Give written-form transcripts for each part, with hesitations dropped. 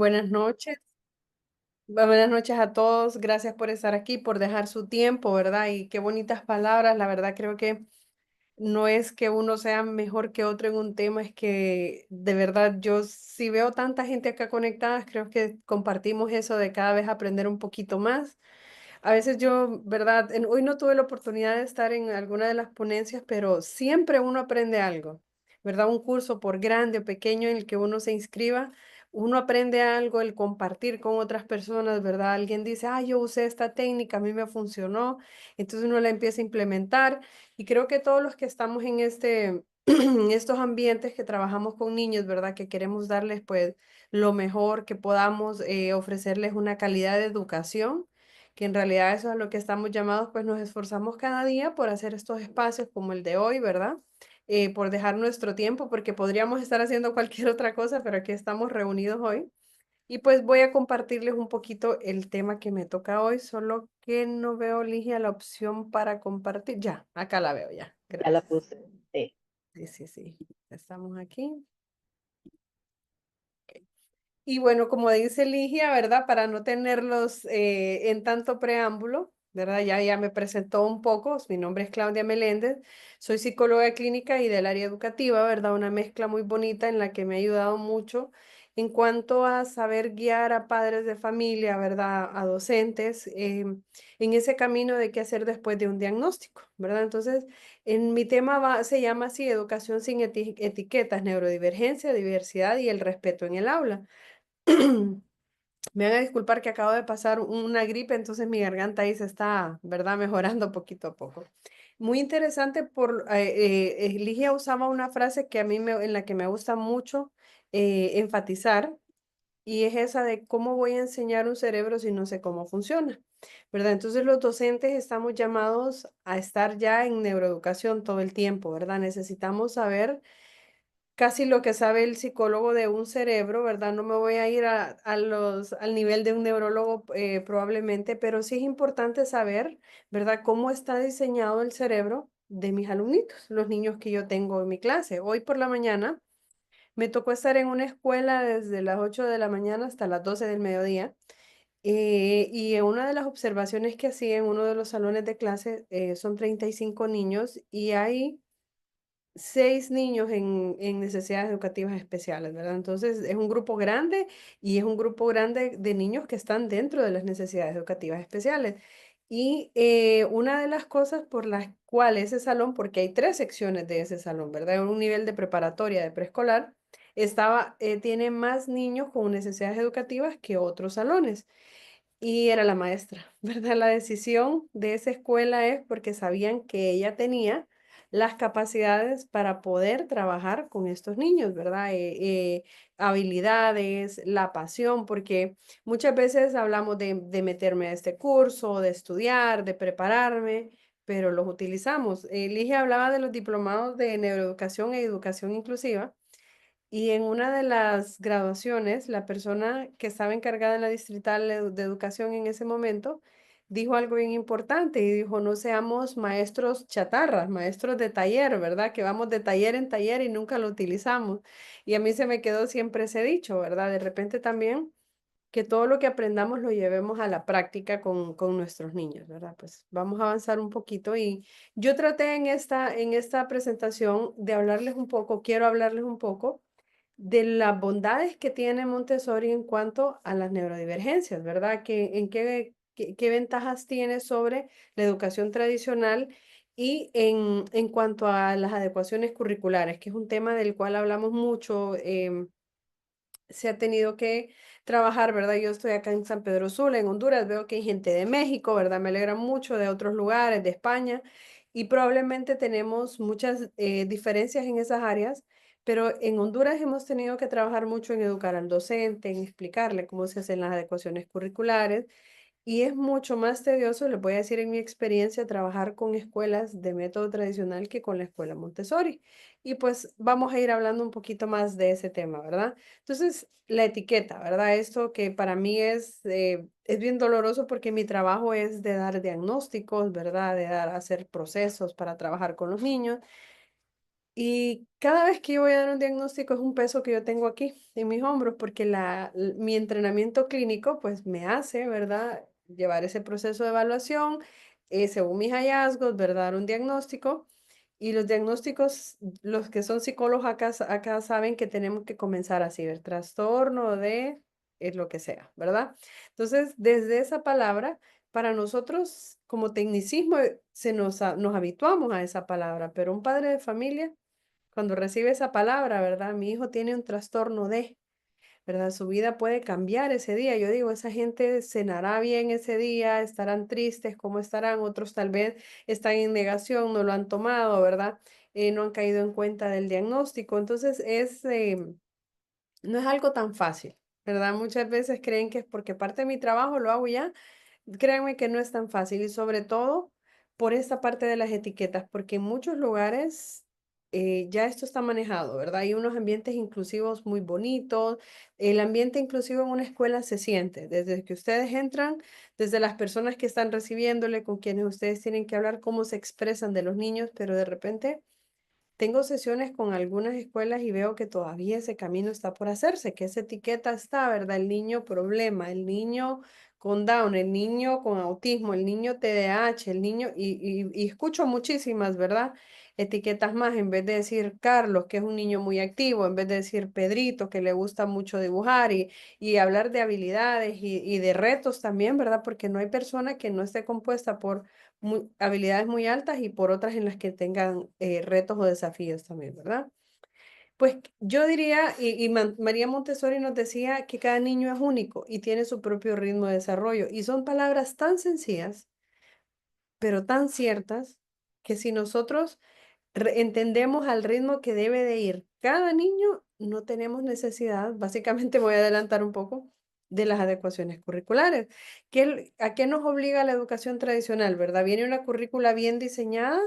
Buenas noches. Buenas noches a todos. Gracias por estar aquí, por dejar su tiempo, ¿verdad? Y qué bonitas palabras. La verdad creo que no es que uno sea mejor que otro en un tema, es que de verdad yo si veo tanta gente acá conectada, creo que compartimos eso de cada vez aprender un poquito más. A veces yo, ¿verdad? Hoy no tuve la oportunidad de estar en alguna de las ponencias, pero siempre uno aprende algo, ¿verdad? Un curso, por grande o pequeño en el que uno se inscriba, uno aprende algo, el compartir con otras personas, ¿verdad? Alguien dice, ah, yo usé esta técnica, a mí me funcionó, entonces uno la empieza a implementar y creo que todos los que estamos en en estos ambientes que trabajamos con niños, ¿verdad? Que queremos darles pues lo mejor que podamos, ofrecerles una calidad de educación que en realidad eso es a lo que estamos llamados, pues nos esforzamos cada día por hacer estos espacios como el de hoy, ¿verdad? Por dejar nuestro tiempo, porque podríamos estar haciendo cualquier otra cosa, pero aquí estamos reunidos hoy. Y pues voy a compartirles un poquito el tema que me toca hoy, solo que no veo, Ligia, la opción para compartir. Ya, acá la veo ya. Ya la Gracias. puse. Sí. Sí, sí, sí. Estamos aquí. Y bueno, como dice Ligia, ¿verdad? Para no tenerlos en tanto preámbulo, ¿verdad? Ya me presentó un poco. Mi nombre es Claudia Meléndez, soy psicóloga clínica y del área educativa, ¿verdad? Una mezcla muy bonita en la que me ha ayudado mucho en cuanto a saber guiar a padres de familia, ¿verdad? A docentes en ese camino de qué hacer después de un diagnóstico, ¿verdad? Entonces, en mi tema se llama así, educación sin etiquetas, neurodivergencia, diversidad y el respeto en el aula. Me van a disculpar que acabo de pasar una gripe, entonces mi garganta ahí se está, ¿verdad? Mejorando poquito a poco. Muy interesante Ligia usaba una frase que en la que me gusta mucho enfatizar, y es esa de cómo voy a enseñar un cerebro si no sé cómo funciona, ¿verdad? Entonces los docentes estamos llamados a estar ya en neuroeducación todo el tiempo, ¿verdad? Necesitamos saber casi lo que sabe el psicólogo de un cerebro, ¿verdad? No me voy a ir al nivel de un neurólogo probablemente, pero sí es importante saber, ¿verdad? Cómo está diseñado el cerebro de mis alumnitos, los niños que yo tengo en mi clase. Hoy por la mañana me tocó estar en una escuela desde las 8 de la mañana hasta las 12 del mediodía. Y una de las observaciones que hacía en uno de los salones de clase son 35 niños y hay 6 niños en necesidades educativas especiales, ¿verdad? Entonces es un grupo grande y es un grupo grande de niños que están dentro de las necesidades educativas especiales. Y una de las cosas por las cuales ese salón, porque hay 3 secciones de ese salón, ¿verdad? Un nivel de preparatoria, de preescolar, tiene más niños con necesidades educativas que otros salones. Y era la maestra, ¿verdad? La decisión de esa escuela es porque sabían que ella tenía las capacidades para poder trabajar con estos niños, ¿verdad? Habilidades, la pasión, porque muchas veces hablamos de meterme a este curso, de estudiar, de prepararme, pero los utilizamos. Ligia hablaba de los diplomados de neuroeducación e educación inclusiva. Y en una de las graduaciones, la persona que estaba encargada en la distrital de educación en ese momento dijo algo bien importante y dijo, no seamos maestros chatarras, maestros de taller, ¿verdad? Que vamos de taller en taller y nunca lo utilizamos. Y a mí se me quedó siempre ese dicho, ¿verdad? De repente también que todo lo que aprendamos lo llevemos a la práctica con nuestros niños, ¿verdad? Pues vamos a avanzar un poquito y yo traté en esta presentación de hablarles un poco, quiero hablarles un poco de las bondades que tiene Montessori en cuanto a las neurodivergencias, ¿verdad? ¿Qué ventajas tiene sobre la educación tradicional y en cuanto a las adecuaciones curriculares, que es un tema del cual hablamos mucho, se ha tenido que trabajar, ¿verdad? Yo estoy acá en San Pedro Sula, en Honduras, veo que hay gente de México, ¿verdad? Me alegra mucho de otros lugares, de España, y probablemente tenemos muchas diferencias en esas áreas, pero en Honduras hemos tenido que trabajar mucho en educar al docente, en explicarle cómo se hacen las adecuaciones curriculares, y es mucho más tedioso, les voy a decir en mi experiencia, trabajar con escuelas de método tradicional que con la escuela Montessori. Y pues vamos a ir hablando un poquito más de ese tema, ¿verdad? Entonces, la etiqueta, ¿verdad? Esto que para mí es bien doloroso porque mi trabajo es de dar diagnósticos, ¿verdad? Hacer procesos para trabajar con los niños. Y cada vez que yo voy a dar un diagnóstico es un peso que yo tengo aquí en mis hombros, porque mi entrenamiento clínico pues me hace, ¿verdad? Llevar ese proceso de evaluación, según mis hallazgos, ¿verdad? Dar un diagnóstico. Y los diagnósticos, los que son psicólogos acá saben que tenemos que comenzar así, el trastorno de lo que sea, ¿verdad? Entonces, desde esa palabra, para nosotros como tecnicismo, nos habituamos a esa palabra, pero un padre de familia cuando recibe esa palabra, ¿verdad? Mi hijo tiene un trastorno de, ¿verdad? Su vida puede cambiar ese día. Yo digo, esa gente cenará bien ese día, estarán tristes, ¿cómo estarán? Otros tal vez están en negación, no lo han tomado, ¿verdad? No han caído en cuenta del diagnóstico. Entonces, no es algo tan fácil, ¿verdad? Muchas veces creen que es porque parte de mi trabajo lo hago ya. Créanme que no es tan fácil y sobre todo por esta parte de las etiquetas, porque en muchos lugares ya esto está manejado, ¿verdad? Hay unos ambientes inclusivos muy bonitos. El ambiente inclusivo en una escuela se siente desde que ustedes entran, desde las personas que están recibiéndole, con quienes ustedes tienen que hablar, cómo se expresan de los niños, pero de repente tengo sesiones con algunas escuelas y veo que todavía ese camino está por hacerse, que esa etiqueta está, ¿verdad? El niño problema, el niño con Down, el niño con autismo, el niño TDAH, el niño, y escucho muchísimas, ¿verdad? Etiquetas más, en vez de decir Carlos, que es un niño muy activo, en vez de decir Pedrito, que le gusta mucho dibujar, y hablar de habilidades y de retos también, ¿verdad? Porque no hay persona que no esté compuesta por habilidades muy altas y por otras en las que tengan retos o desafíos también, ¿verdad? Pues yo diría, María Montessori nos decía que cada niño es único y tiene su propio ritmo de desarrollo. Y son palabras tan sencillas, pero tan ciertas, que si nosotros entendemos al ritmo que debe de ir cada niño, no tenemos necesidad, básicamente voy a adelantar un poco, de las adecuaciones curriculares. ¿A qué nos obliga la educación tradicional, verdad? Viene una currícula bien diseñada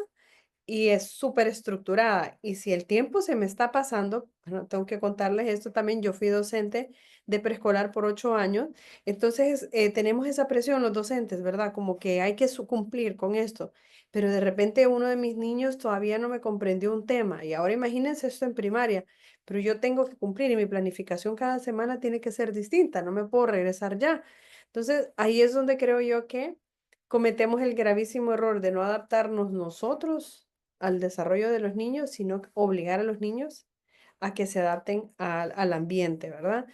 y es súper estructurada. Y si el tiempo se me está pasando, bueno, tengo que contarles esto también, yo fui docente de preescolar por 8 años, entonces tenemos esa presión los docentes, ¿verdad? Como que hay que cumplir con esto, pero de repente uno de mis niños todavía no me comprendió un tema y ahora imagínense esto en primaria, pero yo tengo que cumplir y mi planificación cada semana tiene que ser distinta, no me puedo regresar ya. Entonces ahí es donde creo yo que cometemos el gravísimo error de no adaptarnos nosotros al desarrollo de los niños, sino obligar a los niños a que se adapten al ambiente, ¿verdad?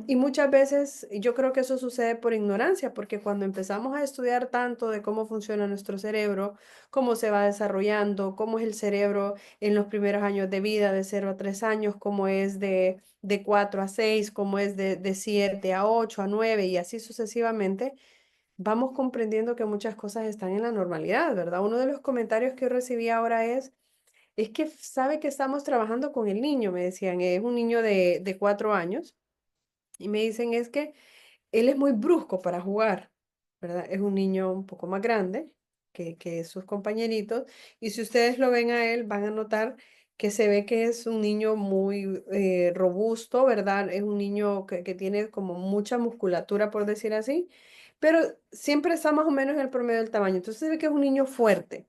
Y muchas veces yo creo que eso sucede por ignorancia, porque cuando empezamos a estudiar tanto de cómo funciona nuestro cerebro, cómo se va desarrollando, cómo es el cerebro en los primeros años de vida, de 0 a 3 años, cómo es de 4 a 6, cómo es de 7 a 8 a 9 y así sucesivamente, vamos comprendiendo que muchas cosas están en la normalidad, ¿verdad? Uno de los comentarios que yo recibí ahora es que sabe que estamos trabajando con el niño, me decían, es un niño de 4 años, y me dicen es que él es muy brusco para jugar, ¿verdad? Es un niño un poco más grande que sus compañeritos, y si ustedes lo ven a él, van a notar que se ve que es un niño muy robusto, ¿verdad? Es un niño que tiene como mucha musculatura, por decir así, pero siempre está más o menos en el promedio del tamaño. Entonces se ve que es un niño fuerte.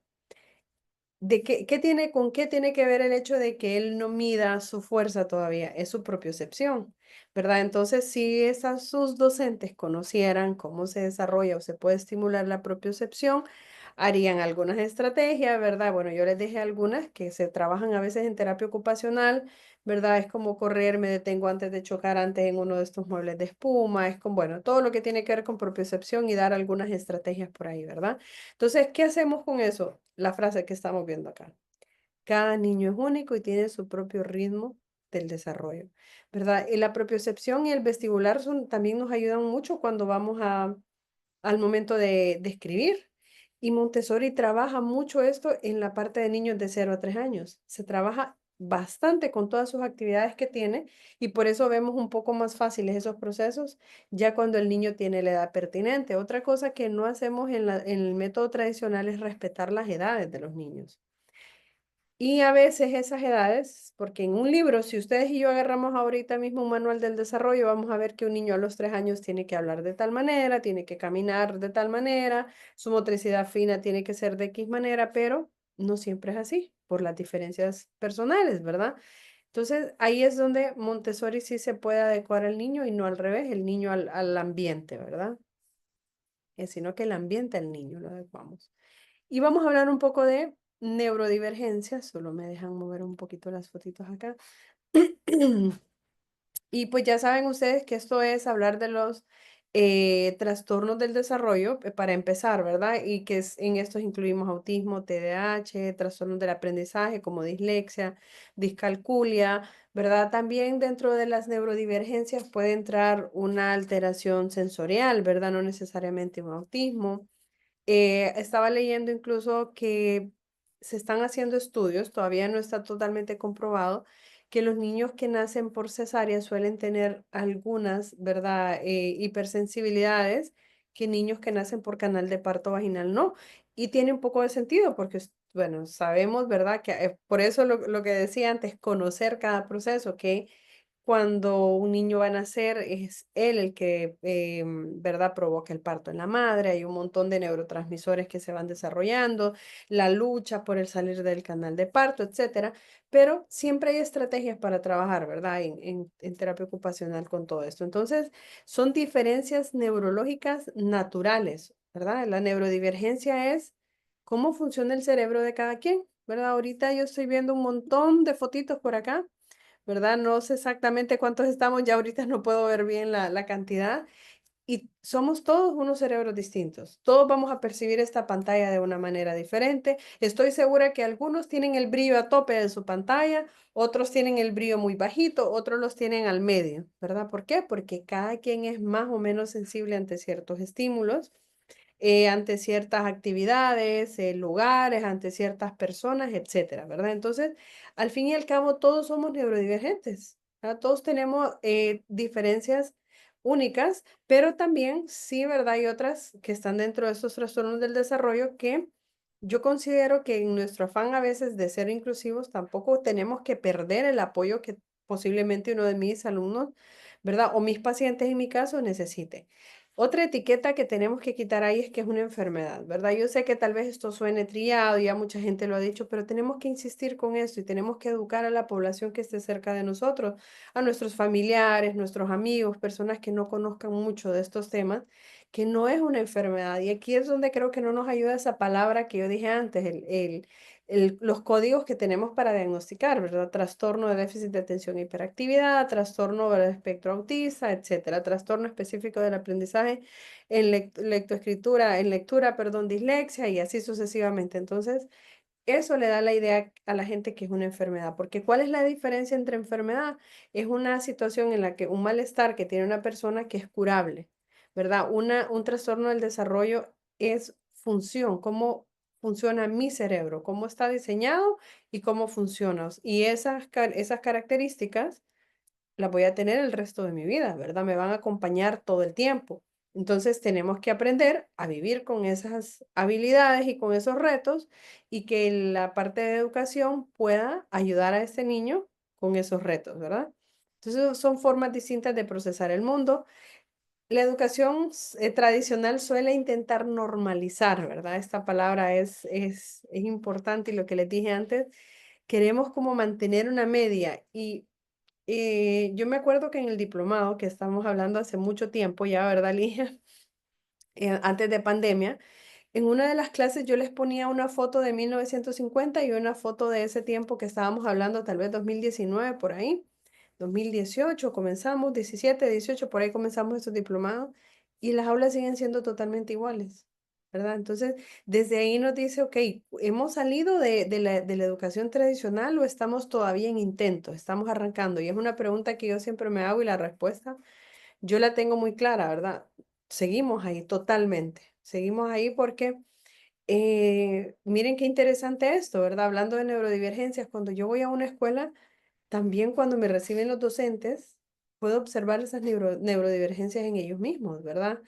¿Con qué tiene que ver el hecho de que él no mida su fuerza todavía? Es su propiocepción, ¿verdad? Entonces, si sus docentes conocieran cómo se desarrolla o se puede estimular la propiocepción, harían algunas estrategias, ¿verdad? Bueno, yo les dejé algunas que se trabajan a veces en terapia ocupacional, ¿verdad? Es como correr, me detengo antes de chocar antes en uno de estos muebles de espuma, es como, bueno, todo lo que tiene que ver con propiocepción y dar algunas estrategias por ahí, ¿verdad? Entonces, ¿qué hacemos con eso? La frase que estamos viendo acá. Cada niño es único y tiene su propio ritmo del desarrollo, ¿verdad? Y la propiocepción y el vestibular también nos ayudan mucho cuando vamos al momento de escribir. Y Montessori trabaja mucho esto en la parte de niños de 0 a 3 años. Se trabaja bastante con todas sus actividades que tiene y por eso vemos un poco más fáciles esos procesos ya cuando el niño tiene la edad pertinente. Otra cosa que no hacemos en el método tradicional es respetar las edades de los niños. Y a veces esas edades, porque en un libro, si ustedes y yo agarramos ahorita mismo un manual del desarrollo, vamos a ver que un niño a los 3 años tiene que hablar de tal manera, tiene que caminar de tal manera, su motricidad fina tiene que ser de X manera, pero no siempre es así, por las diferencias personales, ¿verdad? Entonces, ahí es donde Montessori sí se puede adecuar al niño y no al revés, el niño al ambiente, ¿verdad? Sino que el ambiente al niño lo adecuamos. Y vamos a hablar un poco de neurodivergencia, solo me dejan mover un poquito las fotitos acá. Y pues ya saben ustedes que esto es hablar de los trastornos del desarrollo, para empezar, ¿verdad? Y que en estos incluimos autismo, TDAH, trastornos del aprendizaje como dislexia, discalculia, ¿verdad? También dentro de las neurodivergencias puede entrar una alteración sensorial, ¿verdad? No necesariamente un autismo. Estaba leyendo incluso que se están haciendo estudios, todavía no está totalmente comprobado, que los niños que nacen por cesárea suelen tener algunas, ¿verdad? Hipersensibilidades que niños que nacen por canal de parto vaginal no. Y tiene un poco de sentido porque, bueno, sabemos, ¿verdad? Que por eso lo que decía antes, conocer cada proceso, que cuando un niño va a nacer, es él el que, ¿verdad?, provoca el parto en la madre. Hay un montón de neurotransmisores que se van desarrollando, la lucha por el salir del canal de parto, etcétera. Pero siempre hay estrategias para trabajar, ¿verdad?, en terapia ocupacional con todo esto. Entonces, son diferencias neurológicas naturales, ¿verdad? La neurodivergencia es cómo funciona el cerebro de cada quien, ¿verdad? Ahorita yo estoy viendo un montón de fotitos por acá, ¿verdad? No sé exactamente cuántos estamos, ya ahorita no puedo ver bien la cantidad. Y somos todos unos cerebros distintos. Todos vamos a percibir esta pantalla de una manera diferente. Estoy segura que algunos tienen el brillo a tope de su pantalla, otros tienen el brillo muy bajito, otros los tienen al medio, ¿verdad? ¿Por qué? Porque cada quien es más o menos sensible ante ciertos estímulos, ante ciertas actividades, lugares, ante ciertas personas, etcétera, ¿verdad? Entonces, al fin y al cabo, todos somos neurodivergentes, ¿verdad? Todos tenemos diferencias únicas, pero también, sí, ¿verdad? Hay otras que están dentro de estos trastornos del desarrollo que yo considero que en nuestro afán a veces de ser inclusivos, tampoco tenemos que perder el apoyo que posiblemente uno de mis alumnos, ¿verdad? O mis pacientes en mi caso necesite. Otra etiqueta que tenemos que quitar ahí es que es una enfermedad, ¿verdad? Yo sé que tal vez esto suene trillado, ya mucha gente lo ha dicho, pero tenemos que insistir con esto y tenemos que educar a la población que esté cerca de nosotros, a nuestros familiares, nuestros amigos, personas que no conozcan mucho de estos temas, que no es una enfermedad. Y aquí es donde creo que no nos ayuda esa palabra que yo dije antes, los códigos que tenemos para diagnosticar, ¿verdad? Trastorno de déficit de atención e hiperactividad, trastorno del espectro autista, etcétera, trastorno específico del aprendizaje en lectoescritura, en lectura, perdón, dislexia y así sucesivamente. Entonces, eso le da la idea a la gente que es una enfermedad, porque ¿cuál es la diferencia entre enfermedad? Es una situación en la que un malestar que tiene una persona que es curable, ¿verdad? Un trastorno del desarrollo es función, cómo funciona mi cerebro, cómo está diseñado y cómo funciona. Y esas características las voy a tener el resto de mi vida, ¿verdad? Me van a acompañar todo el tiempo. Entonces tenemos que aprender a vivir con esas habilidades y con esos retos y que la parte de educación pueda ayudar a este niño con esos retos, ¿verdad? Entonces son formas distintas de procesar el mundo. La educación tradicional suele intentar normalizar, ¿verdad? Esta palabra es importante y lo que les dije antes, queremos como mantener una media y yo me acuerdo que en el diplomado, que estamos hablando hace mucho tiempo ya, ¿verdad, Ligia? Antes de pandemia, en una de las clases yo les ponía una foto de 1950 y una foto de ese tiempo que estábamos hablando, tal vez 2019 por ahí, 2018 comenzamos, 17, 18 por ahí comenzamos estos diplomados y las aulas siguen siendo totalmente iguales, ¿verdad? Entonces, desde ahí nos dice, ok, ¿hemos salido de la educación tradicional o estamos todavía en intento? Estamos arrancando. Y es una pregunta que yo siempre me hago y la respuesta yo la tengo muy clara, ¿verdad? Seguimos ahí totalmente. Seguimos ahí porque miren qué interesante esto, ¿verdad? Hablando de neurodivergencias, cuando yo voy a una escuela, también cuando me reciben los docentes, puedo observar esas neurodivergencias en ellos mismos, ¿verdad?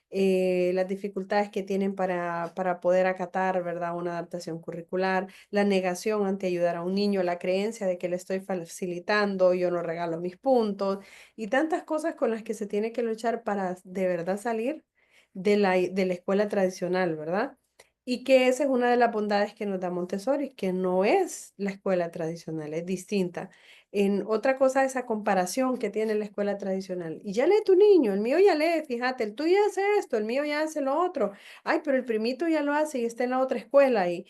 Las dificultades que tienen para poder acatar, ¿verdad? Una adaptación curricular, la negación ante ayudar a un niño, la creencia de que le estoy facilitando, yo no regalo mis puntos y tantas cosas con las que se tiene que luchar para de verdad salir de la escuela tradicional, ¿verdad? Y que esa es una de las bondades que nos da Montessori, que no es la escuela tradicional, es distinta. En otra cosa, esa comparación que tiene la escuela tradicional. Y ya lee tu niño, el mío ya lee, fíjate, el tuyo hace esto, el mío ya hace lo otro. Ay, pero el primito ya lo hace y está en la otra escuela. Y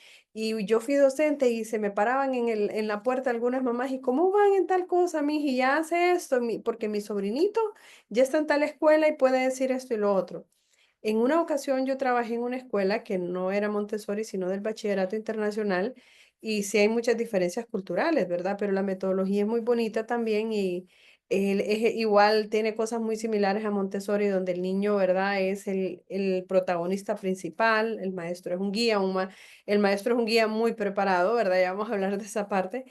yo fui docente y se me paraban en la puerta algunas mamás, ¿y cómo van en tal cosa, mi y ya hace esto? Porque mi sobrinito ya está en tal escuela y puede decir esto y lo otro. En una ocasión yo trabajé en una escuela que no era Montessori, sino del Bachillerato Internacional, y sí hay muchas diferencias culturales, ¿verdad? Pero la metodología es muy bonita también y igual tiene cosas muy similares a Montessori, donde el niño, ¿verdad? Es el protagonista principal, el maestro es un guía, el maestro es un guía muy preparado, ¿verdad? Ya vamos a hablar de esa parte.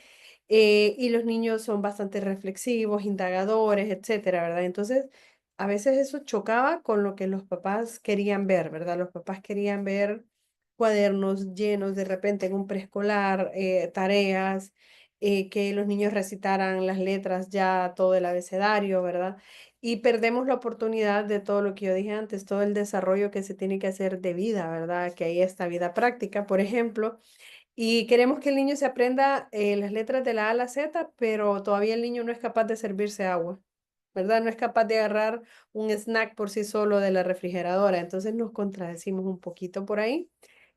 Y los niños son bastante reflexivos, indagadores, etcétera, ¿verdad? Entonces, a veces eso chocaba con lo que los papás querían ver, ¿verdad? Los papás querían ver cuadernos llenos de repente en un preescolar, tareas, que los niños recitaran las letras ya todo el abecedario, ¿verdad? Y perdemos la oportunidad de todo lo que yo dije antes, todo el desarrollo que se tiene que hacer de vida, ¿verdad? Que hay esta vida práctica, por ejemplo, y queremos que el niño se aprenda las letras de la A a la Z, pero todavía el niño no es capaz de servirse agua, ¿verdad? No es capaz de agarrar un snack por sí solo de la refrigeradora. Entonces nos contradecimos un poquito por ahí.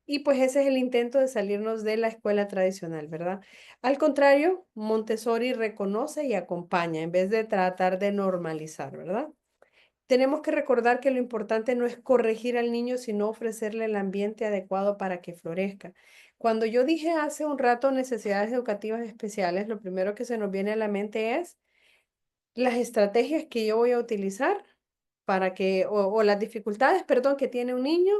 Y pues ese es el intento de salirnos de la escuela tradicional, ¿verdad? Al contrario, Montessori reconoce y acompaña en vez de tratar de normalizar, ¿verdad? Tenemos que recordar que lo importante no es corregir al niño, sino ofrecerle el ambiente adecuado para que florezca. Cuando yo dije hace un rato necesidades educativas especiales, lo primero que se nos viene a la mente es las estrategias que yo voy a utilizar para que, o las dificultades, perdón, que tiene un niño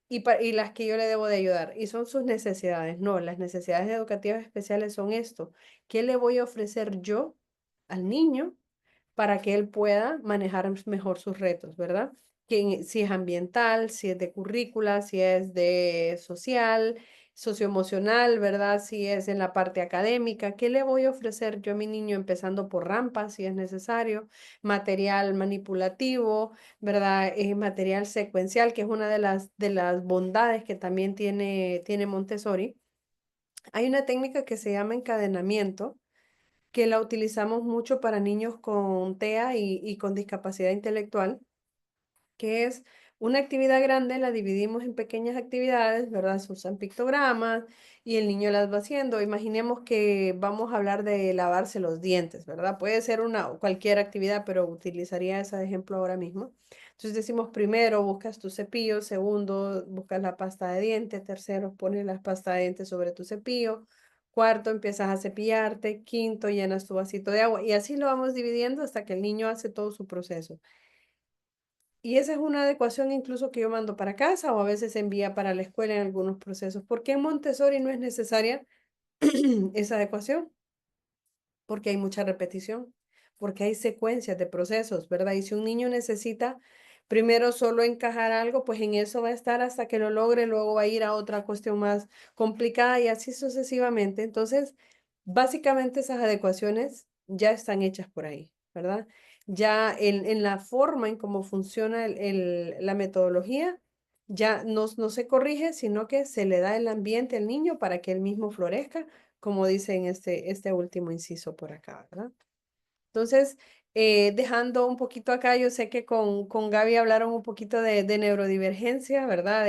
y las que yo le debo de ayudar. Y son sus necesidades. No, las necesidades educativas especiales son esto. ¿Qué le voy a ofrecer yo al niño para que él pueda manejar mejor sus retos, ¿verdad? Si es ambiental, si es de currícula, si es de social, socioemocional, ¿verdad? Si es en la parte académica, ¿qué le voy a ofrecer yo a mi niño empezando por rampas, si es necesario, material manipulativo, ¿verdad? Material secuencial, que es una de las bondades que también tiene Montessori. Hay una técnica que se llama encadenamiento que la utilizamos mucho para niños con TEA y con discapacidad intelectual, que es una actividad grande, la dividimos en pequeñas actividades, ¿verdad? Se usan pictogramas y el niño las va haciendo. Imaginemos que vamos a hablar de lavarse los dientes, ¿verdad? Puede ser una o cualquier actividad, pero utilizaría ese ejemplo ahora mismo. Entonces decimos primero buscas tu cepillo, segundo buscas la pasta de dientes, tercero pones la pasta de dientes sobre tu cepillo, cuarto empiezas a cepillarte, quinto llenas tu vasito de agua y así lo vamos dividiendo hasta que el niño hace todo su proceso. Y esa es una adecuación incluso que yo mando para casa o a veces se envía para la escuela en algunos procesos. ¿Por qué en Montessori no es necesaria esa adecuación? Porque hay mucha repetición, porque hay secuencias de procesos, ¿verdad? Y si un niño necesita primero solo encajar algo, pues en eso va a estar hasta que lo logre, luego va a ir a otra cuestión más complicada y así sucesivamente. Entonces, básicamente esas adecuaciones ya están hechas por ahí, ¿verdad? Ya en la forma en cómo funciona la metodología, ya no se corrige, sino que se le da el ambiente al niño para que él mismo florezca como dice en este último inciso por acá, ¿verdad? Entonces, dejando un poquito acá, yo sé que con Gaby hablaron un poquito de neurodivergencia, ¿verdad?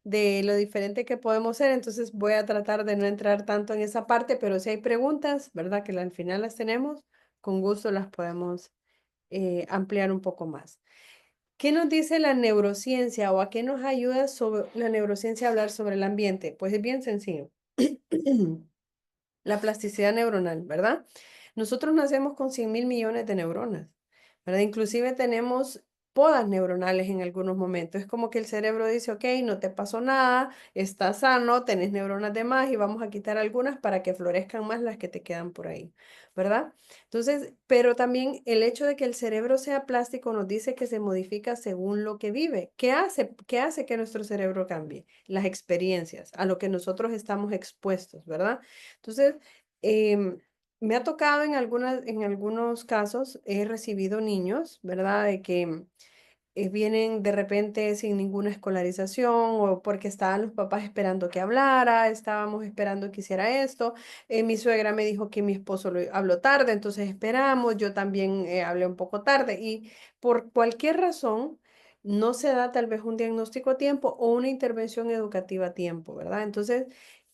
De lo diferente que podemos ser, entonces voy a tratar de no entrar tanto en esa parte, pero si hay preguntas, ¿verdad? Que al final las tenemos, con gusto las podemos ampliar un poco más. ¿Qué nos dice la neurociencia o a qué nos ayuda sobre la neurociencia a hablar sobre el ambiente? Pues es bien sencillo. La plasticidad neuronal, ¿verdad? Nosotros nacemos con 100.000 millones de neuronas, ¿verdad? Inclusive tenemos podas neuronales en algunos momentos. Es como que el cerebro dice, ok, no te pasó nada, estás sano, tenés neuronas de más y vamos a quitar algunas para que florezcan más las que te quedan por ahí, ¿verdad? Entonces, pero también el hecho de que el cerebro sea plástico nos dice que se modifica según lo que vive. ¿Qué hace que nuestro cerebro cambie? Las experiencias, a lo que nosotros estamos expuestos, ¿verdad? Entonces, em, me ha tocado en algunos casos, he recibido niños, ¿verdad? De que vienen de repente sin ninguna escolarización o porque estaban los papás esperando que hablara, estábamos esperando que hiciera esto. Mi suegra me dijo que mi esposo lo habló tarde, entonces esperamos, yo también hablé un poco tarde y por cualquier razón no se da tal vez un diagnóstico a tiempo o una intervención educativa a tiempo, ¿verdad? Entonces,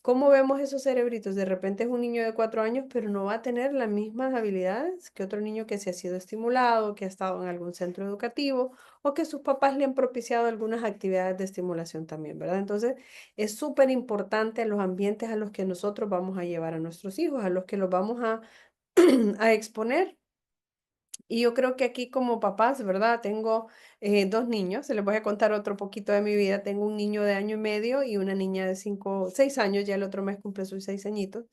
¿cómo vemos esos cerebritos? De repente es un niño de 4 años, pero no va a tener las mismas habilidades que otro niño que se ha sido estimulado, que ha estado en algún centro educativo o que sus papás le han propiciado algunas actividades de estimulación también, ¿verdad? Entonces, es súper importante los ambientes a los que nosotros vamos a llevar a nuestros hijos, a los que los vamos a, a exponer. Y yo creo que aquí como papás, ¿verdad? Tengo dos niños, se les voy a contar otro poquito de mi vida. Tengo un niño de 1 año y medio y una niña de 6 años, ya el otro mes cumple sus 6 añitos.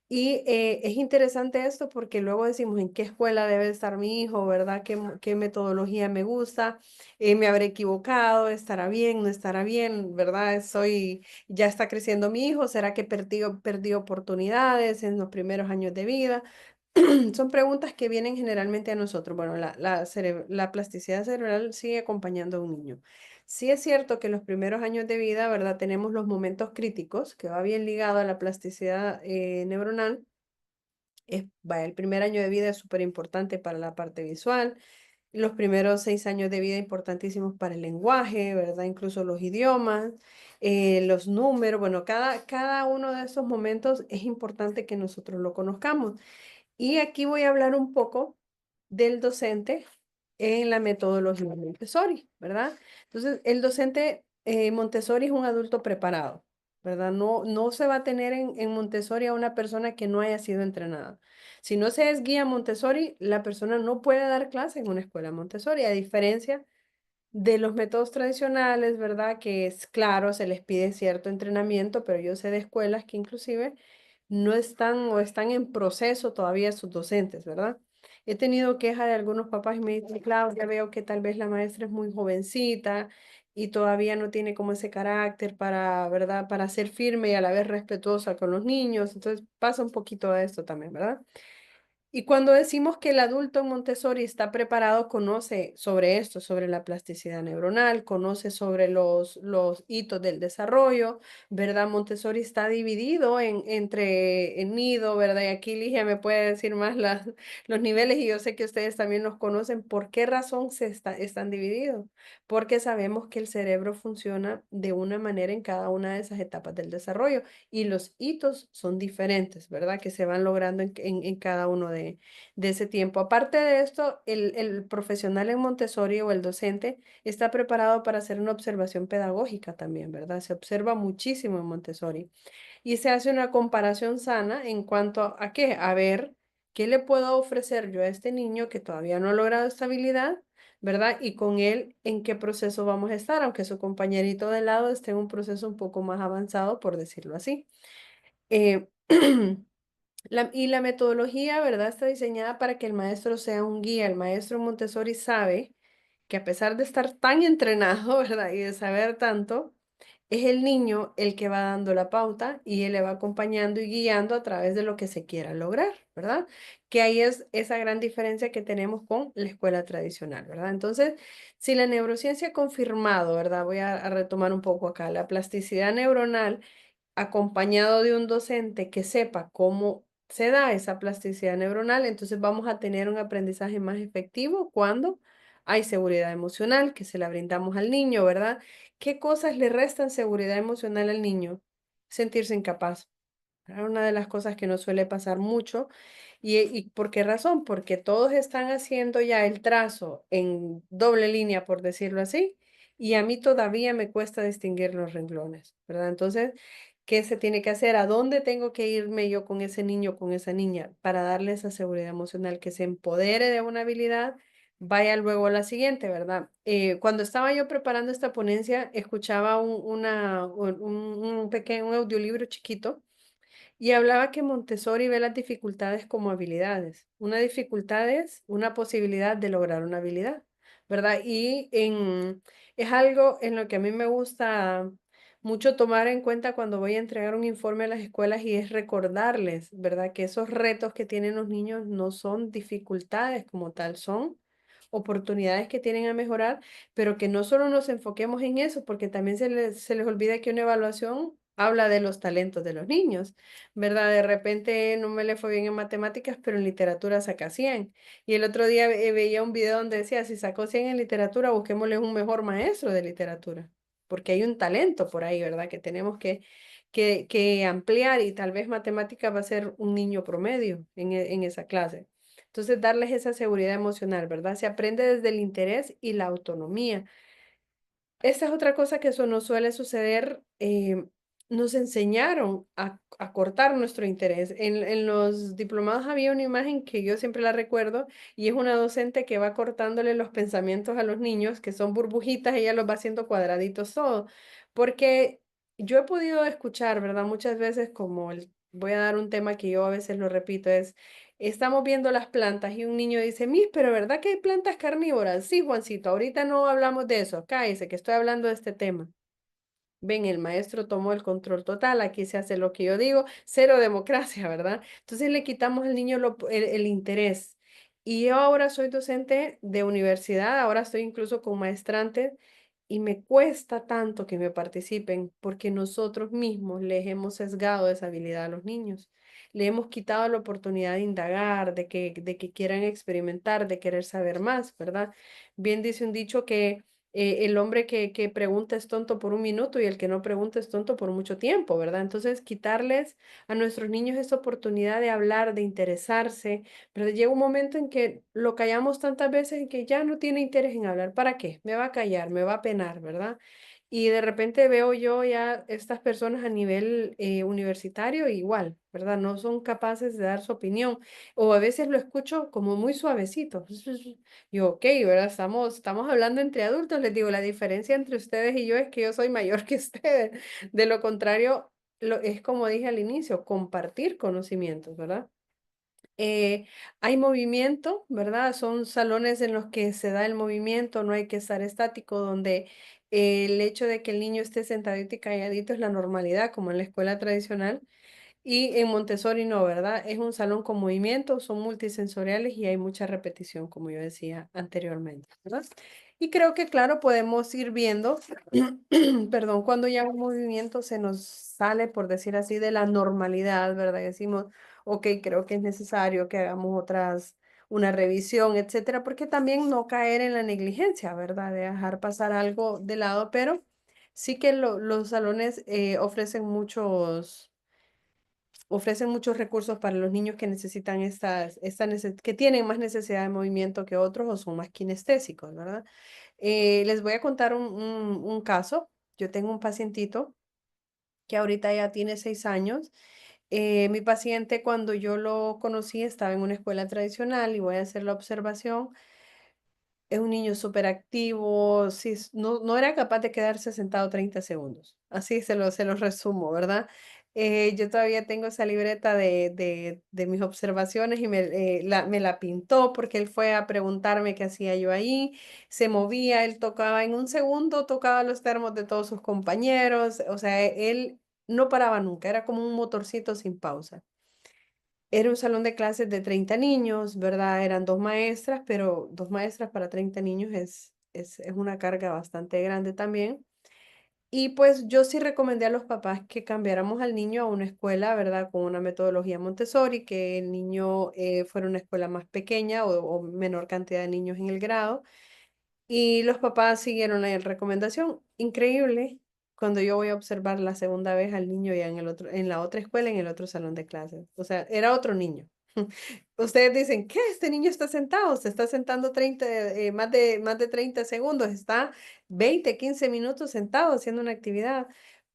Y es interesante esto porque luego decimos en qué escuela debe estar mi hijo, ¿verdad? ¿Qué metodología me gusta? ¿Me habré equivocado? ¿Estará bien? ¿No estará bien? ¿Verdad? Ya está creciendo mi hijo, ¿será que perdí oportunidades en los primeros años de vida? Son preguntas que vienen generalmente a nosotros. Bueno, la plasticidad cerebral sigue acompañando a un niño. Sí es cierto que los primeros años de vida, ¿verdad? Tenemos los momentos críticos, que va bien ligado a la plasticidad neuronal. El primer año de vida es súper importante para la parte visual. Los primeros 6 años de vida importantísimos para el lenguaje, ¿verdad? Incluso los idiomas, los números. Bueno, cada uno de esos momentos es importante que nosotros lo conozcamos. Y aquí voy a hablar un poco del docente en la metodología Montessori, ¿verdad? Entonces, el docente Montessori es un adulto preparado, ¿verdad? No se va a tener en Montessori a una persona que no haya sido entrenada. Si no se es guía Montessori, la persona no puede dar clase en una escuela Montessori, a diferencia de los métodos tradicionales, ¿verdad? Que es claro, se les pide cierto entrenamiento, pero yo sé de escuelas que inclusive no están o están en proceso todavía sus docentes, ¿verdad? He tenido queja de algunos papás y me dicen, Claudia, veo que tal vez la maestra es muy jovencita y todavía no tiene como ese carácter para, ¿verdad? Para ser firme y a la vez respetuosa con los niños. Entonces pasa un poquito de esto también, ¿verdad? Y cuando decimos que el adulto en Montessori está preparado, conoce sobre esto, sobre la plasticidad neuronal, conoce sobre los hitos del desarrollo, ¿verdad? Montessori está dividido en nido, ¿verdad? Y aquí Ligia me puede decir más los niveles y yo sé que ustedes también los conocen. ¿Por qué razón están divididos? Porque sabemos que el cerebro funciona de una manera en cada una de esas etapas del desarrollo y los hitos son diferentes, ¿verdad? Que se van logrando en cada uno de ese tiempo. Aparte de esto, el profesional en Montessori o el docente está preparado para hacer una observación pedagógica también, ¿verdad? Se observa muchísimo en Montessori y se hace una comparación sana en cuanto a qué, a ver qué le puedo ofrecer yo a este niño que todavía no ha logrado estabilidad, ¿verdad? Y con él, en qué proceso vamos a estar, aunque su compañerito de lado esté en un proceso un poco más avanzado, por decirlo así. Eh, y la metodología, ¿verdad? Está diseñada para que el maestro sea un guía. El maestro Montessori sabe que a pesar de estar tan entrenado, ¿verdad? Y de saber tanto, es el niño el que va dando la pauta y él le va acompañando y guiando a través de lo que se quiera lograr, ¿verdad? Que ahí es esa gran diferencia que tenemos con la escuela tradicional, ¿verdad? Entonces, si la neurociencia ha confirmado, ¿verdad? Voy a retomar un poco acá, la plasticidad neuronal acompañado de un docente que sepa cómo se da esa plasticidad neuronal, entonces vamos a tener un aprendizaje más efectivo cuando hay seguridad emocional que se la brindamos al niño, ¿verdad? ¿Qué cosas le restan seguridad emocional al niño? Sentirse incapaz. ¿Verdad? Una de las cosas que nos suele pasar mucho. ¿Y por qué razón? Porque todos están haciendo ya el trazo en doble línea, por decirlo así, y a mí todavía me cuesta distinguir los renglones, ¿verdad? Entonces, ¿qué se tiene que hacer? ¿A dónde tengo que irme yo con ese niño, con esa niña, para darle esa seguridad emocional, que se empodere de una habilidad? Vaya luego a la siguiente, ¿verdad? Cuando estaba yo preparando esta ponencia, escuchaba un pequeño un audiolibro chiquito y hablaba que Montessori ve las dificultades como habilidades. Una dificultad es una posibilidad de lograr una habilidad, ¿verdad? Es algo en lo que a mí me gusta mucho tomar en cuenta cuando voy a entregar un informe a las escuelas y es recordarles, ¿verdad? Que esos retos que tienen los niños no son dificultades como tal, son oportunidades que tienen a mejorar, pero que no solo nos enfoquemos en eso, porque también se les olvida que una evaluación habla de los talentos de los niños, ¿verdad? De repente no me le fue bien en matemáticas, pero en literatura saca 100. Y el otro día veía un video donde decía, si sacó 100 en literatura, busquémosle un mejor maestro de literatura, porque hay un talento por ahí, ¿verdad? Que tenemos que ampliar y tal vez matemáticas va a ser un niño promedio en esa clase. Entonces, darles esa seguridad emocional, ¿verdad? Se aprende desde el interés y la autonomía. Esta es otra cosa que eso nos suele suceder. Nos enseñaron a cortar nuestro interés. En los diplomados había una imagen que yo siempre la recuerdo y es una docente que va cortándole los pensamientos a los niños, que son burbujitas, ella los va haciendo cuadraditos todo. Porque yo he podido escuchar, ¿verdad? Muchas veces voy a dar un tema que yo a veces lo repito, es, estamos viendo las plantas y un niño dice, Miss, pero ¿verdad que hay plantas carnívoras? Sí, Juancito, ahorita no hablamos de eso, cállese, que estoy hablando de este tema. Ven, el maestro tomó el control total, aquí se hace lo que yo digo, cero democracia, ¿verdad? Entonces le quitamos al niño el interés. Y yo ahora soy docente de universidad, ahora estoy incluso con maestrantes y me cuesta tanto que me participen porque nosotros mismos les hemos sesgado esa habilidad a los niños. Le hemos quitado la oportunidad de indagar, de que quieran experimentar, de querer saber más, ¿verdad? Bien dice un dicho que el hombre que pregunta es tonto por un minuto y el que no pregunta es tonto por mucho tiempo, ¿verdad? Entonces, quitarles a nuestros niños esa oportunidad de hablar, de interesarse, pero llega un momento en que lo callamos tantas veces en que ya no tiene interés en hablar. ¿Para qué? Me va a callar, me va a penar, ¿verdad? Y de repente veo yo ya estas personas a nivel universitario igual, ¿verdad? No son capaces de dar su opinión o a veces lo escucho como muy suavecito. Yo, ok, ¿verdad? Estamos hablando entre adultos, les digo, la diferencia entre ustedes y yo es que yo soy mayor que ustedes. De lo contrario, es como dije al inicio, compartir conocimientos, ¿verdad? Hay movimiento, ¿verdad? Son salones en los que se da el movimiento, no hay que estar estático, donde el hecho de que el niño esté sentadito y calladito es la normalidad, como en la escuela tradicional. Y en Montessori no, ¿verdad? Es un salón con movimiento, son multisensoriales y hay mucha repetición, como yo decía anteriormente, ¿verdad? Y creo que, claro, podemos ir viendo, perdón, cuando ya un movimiento se nos sale, por decir así, de la normalidad, ¿verdad? Y decimos, ok, creo que es necesario que hagamos una revisión, etcétera, porque también no caer en la negligencia, ¿verdad? De dejar pasar algo de lado, pero sí que los salones ofrecen muchos recursos para los niños que necesitan que tienen más necesidad de movimiento que otros o son más kinestésicos, ¿verdad? Les voy a contar un caso. Yo tengo un pacientito que ahorita ya tiene 6 años. Mi paciente, cuando yo lo conocí, estaba en una escuela tradicional y voy a hacer la observación. Es un niño súper activo, sí, no, no era capaz de quedarse sentado 30 segundos. Así se lo resumo, ¿verdad? Yo todavía tengo esa libreta de mis observaciones y me la pintó porque él fue a preguntarme qué hacía yo ahí. Se movía, él tocaba en un segundo, tocaba los termos de todos sus compañeros. O sea, él no paraba nunca, era como un motorcito sin pausa. Era un salón de clases de 30 niños, ¿verdad? Eran dos maestras, pero dos maestras para 30 niños es una carga bastante grande también. Y pues yo sí recomendé a los papás que cambiáramos al niño a una escuela, ¿verdad? Con una metodología Montessori, que el niño fuera una escuela más pequeña o menor cantidad de niños en el grado. Y los papás siguieron la recomendación. Increíble, cuando yo voy a observar la segunda vez al niño ya en la otra escuela, en el otro salón de clases. O sea, era otro niño. Ustedes dicen, ¿qué? Este niño está sentado, se está sentando más de 30 segundos, está 20, 15 minutos sentado haciendo una actividad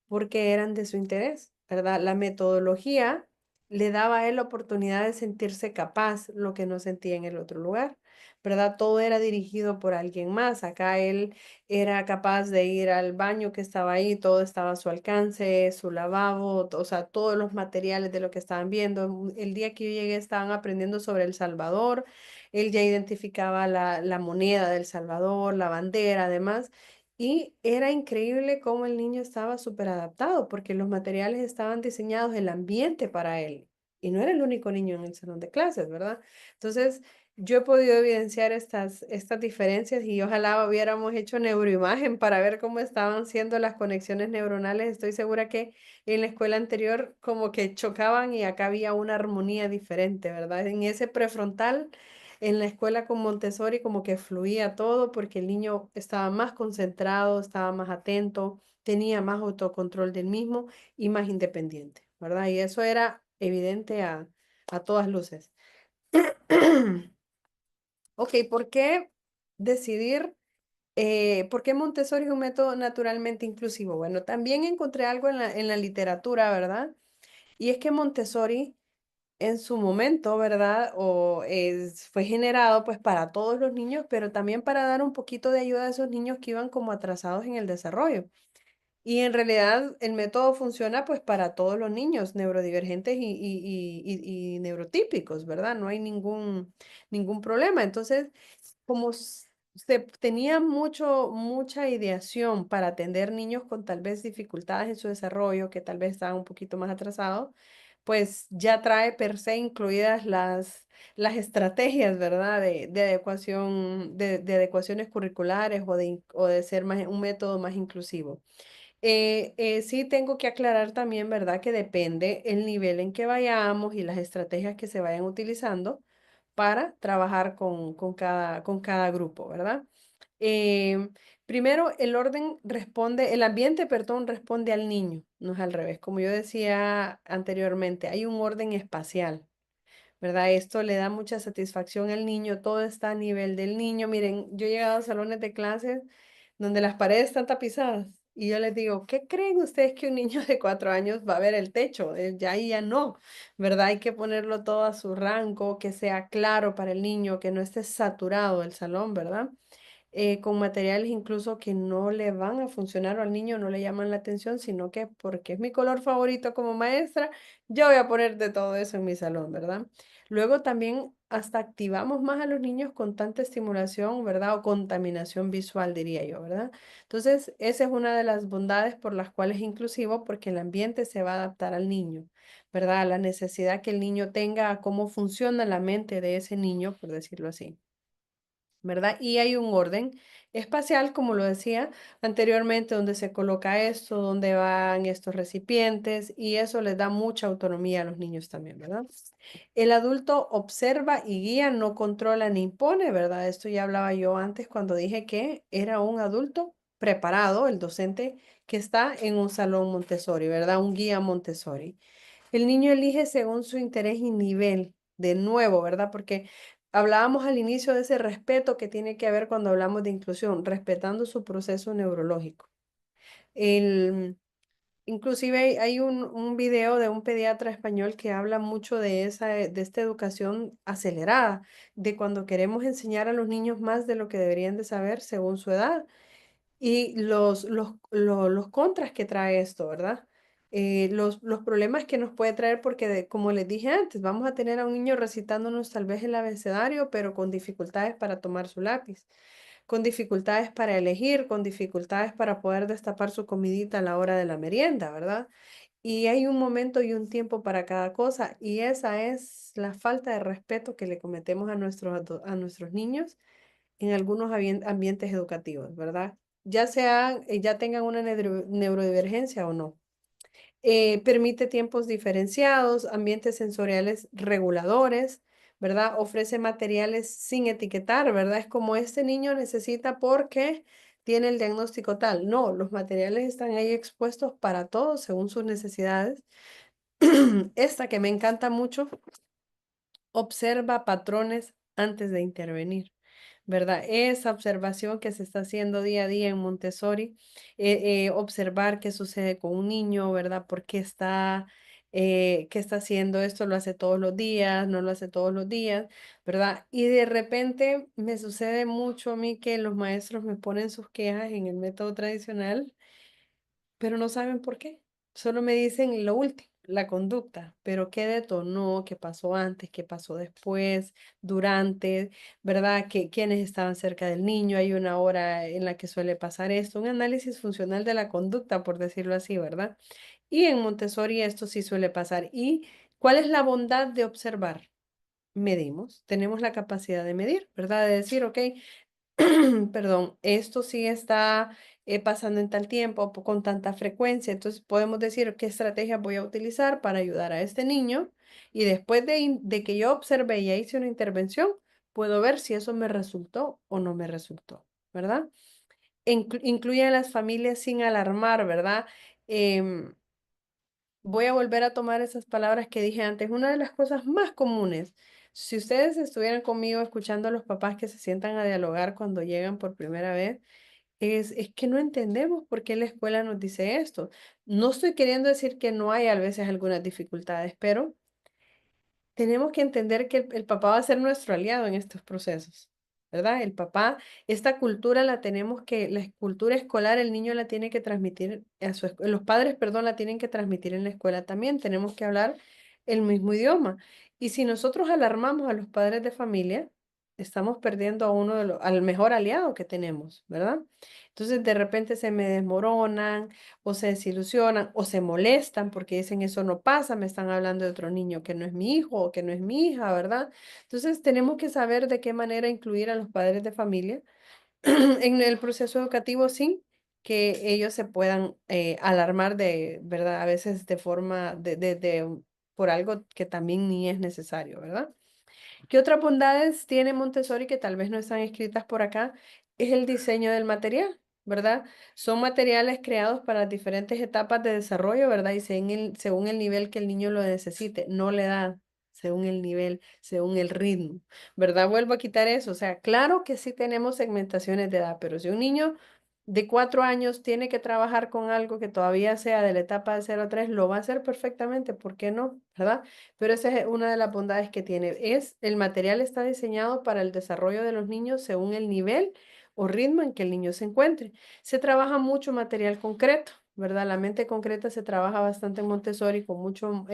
porque eran de su interés, ¿verdad? La metodología le daba a él la oportunidad de sentirse capaz, lo que no sentía en el otro lugar, ¿verdad? Todo era dirigido por alguien más. Acá él era capaz de ir al baño que estaba ahí, todo estaba a su alcance, su lavabo, o sea, todos los materiales de lo que estaban viendo. El día que yo llegué estaban aprendiendo sobre El Salvador, él ya identificaba la moneda del Salvador, la bandera, además. Y era increíble cómo el niño estaba súper adaptado, porque los materiales estaban diseñados, el ambiente para él. Y no era el único niño en el salón de clases, ¿verdad? Entonces, Yo he podido evidenciar estas diferencias y ojalá hubiéramos hecho neuroimagen para ver cómo estaban siendo las conexiones neuronales. Estoy segura que en la escuela anterior como que chocaban y acá había una armonía diferente, ¿verdad? En ese prefrontal, en la escuela con Montessori como que fluía todo porque el niño estaba más concentrado, estaba más atento, tenía más autocontrol del mismo y más independiente, ¿verdad? Y eso era evidente a todas luces. Ok, ¿por qué decidir, por qué Montessori es un método naturalmente inclusivo? Bueno, también encontré algo en la literatura, ¿verdad? Y es que Montessori en su momento, ¿verdad? Fue generado pues para todos los niños, pero también para dar un poquito de ayuda a esos niños que iban como atrasados en el desarrollo. Y en realidad el método funciona pues para todos los niños neurodivergentes y neurotípicos, ¿verdad? No hay ningún problema. Entonces, como se tenía mucha ideación para atender niños con tal vez dificultades en su desarrollo, que tal vez estaban un poquito más atrasados, pues ya trae per se incluidas las estrategias, ¿verdad? De adecuación, de adecuaciones curriculares o de ser un método más inclusivo. Sí tengo que aclarar también, ¿verdad? Que depende el nivel en que vayamos y las estrategias que se vayan utilizando para trabajar con cada grupo, ¿verdad? Em, Primero, el ambiente, perdón, responde al niño, no es al revés. Como yo decía anteriormente, hay un orden espacial. ¿Verdad? Esto le da mucha satisfacción al niño, todo está a nivel del niño. Miren, yo he llegado a salones de clases donde las paredes están tapizadas y yo les digo, ¿qué creen ustedes que un niño de 4 años va a ver el techo? Ya ahí ya no, ¿verdad? Hay que ponerlo todo a su rango, que sea claro para el niño, que no esté saturado el salón, ¿verdad? Con materiales incluso que no le van a funcionar o al niño no le llaman la atención, sino que porque es mi color favorito como maestra, yo voy a poner de todo eso en mi salón, ¿verdad? Luego también hasta activamos más a los niños con tanta estimulación, ¿verdad? O contaminación visual, diría yo, ¿verdad? Entonces, esa es una de las bondades por las cuales es inclusivo, porque el ambiente se va a adaptar al niño, ¿verdad? A la necesidad que el niño tenga, a cómo funciona la mente de ese niño, por decirlo así. ¿Verdad? Y hay un orden espacial, como lo decía anteriormente, donde se coloca esto, donde van estos recipientes y eso les da mucha autonomía a los niños también, ¿verdad? El adulto observa y guía, no controla ni impone, ¿verdad? Esto ya hablaba yo antes cuando dije que era un adulto preparado, el docente que está en un salón Montessori, ¿verdad? Un guía Montessori. El niño elige según su interés y nivel, de nuevo, ¿verdad? Porque hablábamos al inicio de ese respeto que tiene que haber cuando hablamos de inclusión, respetando su proceso neurológico. El, Inclusive hay un video de un pediatra español que habla mucho de esta educación acelerada, de cuando queremos enseñar a los niños más de lo que deberían de saber según su edad. Y los contras que trae esto, ¿verdad? Los problemas que nos puede traer porque, como les dije antes, vamos a tener a un niño recitándonos tal vez el abecedario, pero con dificultades para tomar su lápiz, con dificultades para elegir, con dificultades para poder destapar su comidita a la hora de la merienda, ¿verdad? Y hay un momento y un tiempo para cada cosa, y esa es la falta de respeto que le cometemos a nuestros niños en algunos ambientes educativos, ¿verdad? Ya tengan una neurodivergencia o no. Permite tiempos diferenciados, ambientes sensoriales reguladores, ¿verdad? Ofrece materiales sin etiquetar, ¿verdad? Es como este niño necesita porque tiene el diagnóstico tal. No, los materiales están ahí expuestos para todos según sus necesidades. Esta que me encanta mucho, observa patrones antes de intervenir. ¿Verdad? Esa observación que se está haciendo día a día en Montessori, observar qué sucede con un niño, ¿verdad? ¿Qué está haciendo esto? ¿Lo hace todos los días? ¿No lo hace todos los días? ¿Verdad? Y de repente me sucede mucho a mí que los maestros me ponen sus quejas en el método tradicional, pero no saben por qué. Solo me dicen lo último, la conducta, pero qué detonó, qué pasó antes, qué pasó después, durante, ¿verdad? Quiénes estaban cerca del niño, hay una hora en la que suele pasar esto, un análisis funcional de la conducta, por decirlo así, ¿verdad? Y en Montessori esto sí suele pasar. ¿Y cuál es la bondad de observar? medimos, tenemos la capacidad de medir, ¿verdad? De decir, ok, perdón, esto sí está pasando en tal tiempo, con tanta frecuencia, entonces podemos decir qué estrategia voy a utilizar para ayudar a este niño y después de que yo observé y hice una intervención, puedo ver si eso me resultó o no me resultó, ¿verdad? Incluye a las familias sin alarmar, ¿verdad? Em, Voy a volver a tomar esas palabras que dije antes. Una de las cosas más comunes, si ustedes estuvieran conmigo escuchando a los papás que se sientan a dialogar cuando llegan por primera vez, es que no entendemos por qué la escuela nos dice esto. No estoy queriendo decir que no hay a veces algunas dificultades, pero tenemos que entender que el papá va a ser nuestro aliado en estos procesos, ¿verdad? El papá, esta cultura la tenemos que, la cultura escolar, el niño la tiene que transmitir a los padres, perdón, la tienen que transmitir en la escuela también. Tenemos que hablar el mismo idioma. Y si nosotros alarmamos a los padres de familia, estamos perdiendo a uno de los, al mejor aliado que tenemos, ¿verdad? Entonces de repente se me desmoronan o se desilusionan o se molestan porque dicen eso no pasa, me están hablando de otro niño que no es mi hijo o que no es mi hija, ¿verdad? Entonces tenemos que saber de qué manera incluir a los padres de familia en el proceso educativo sin que ellos se puedan alarmar de, ¿verdad? A veces de forma, por algo que también ni es necesario, ¿verdad? ¿Qué otras bondades tiene Montessori que tal vez no están escritas por acá? Es el diseño del material, ¿verdad? Son materiales creados para diferentes etapas de desarrollo, ¿verdad? Y según el nivel que el niño lo necesite, no le da, según el nivel, según el ritmo, ¿verdad? Vuelvo a quitar eso. O sea, claro que sí tenemos segmentaciones de edad, pero si un niño de 4 años tiene que trabajar con algo que todavía sea de la etapa de 0 a 3, lo va a hacer perfectamente, ¿por qué no? ¿Verdad? Pero esa es una de las bondades que tiene. El material está diseñado para el desarrollo de los niños según el nivel o ritmo en que el niño se encuentre. Se trabaja mucho material concreto, ¿verdad? La mente concreta se trabaja bastante en Montessori con mucho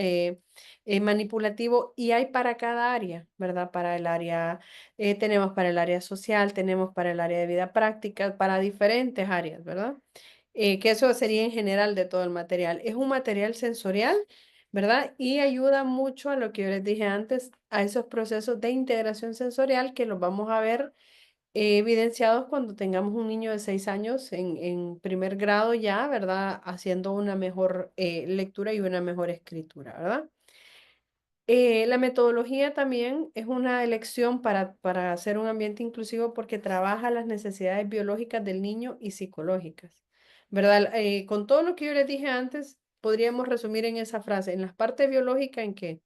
manipulativo y hay para cada área, ¿verdad? Para el área, tenemos para el área social, tenemos para el área de vida práctica, para diferentes áreas, ¿verdad? Que eso sería en general de todo el material. Es un material sensorial, ¿verdad? Y ayuda mucho a lo que yo les dije antes, a esos procesos de integración sensorial que los vamos a ver evidenciados cuando tengamos un niño de 6 años en primer grado ya, ¿verdad? Haciendo una mejor lectura y una mejor escritura, ¿verdad? La metodología también es una elección para hacer un ambiente inclusivo porque trabaja las necesidades biológicas del niño y psicológicas, ¿verdad? Con todo lo que yo les dije antes, podríamos resumir en esa frase, en la parte biológica en que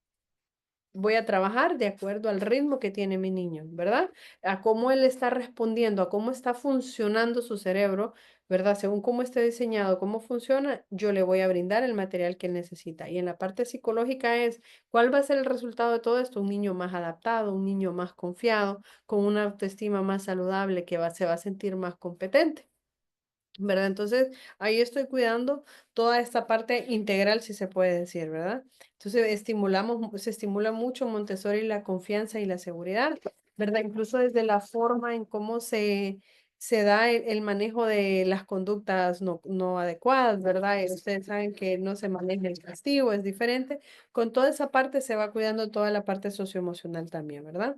voy a trabajar de acuerdo al ritmo que tiene mi niño, ¿verdad? A cómo él está respondiendo, a cómo está funcionando su cerebro, ¿verdad? Según cómo esté diseñado, cómo funciona, yo le voy a brindar el material que él necesita. Y en la parte psicológica es, ¿cuál va a ser el resultado de todo esto? Un niño más adaptado, un niño más confiado, con una autoestima más saludable, se va a sentir más competente. ¿Verdad? Entonces, ahí estoy cuidando toda esta parte integral, si se puede decir, ¿verdad? Entonces, se estimula mucho Montessori la confianza y la seguridad, ¿verdad? Incluso desde la forma en cómo se da el manejo de las conductas no adecuadas, ¿verdad? Y ustedes saben que no se maneja el castigo, es diferente. Con toda esa parte se va cuidando toda la parte socioemocional también, ¿verdad?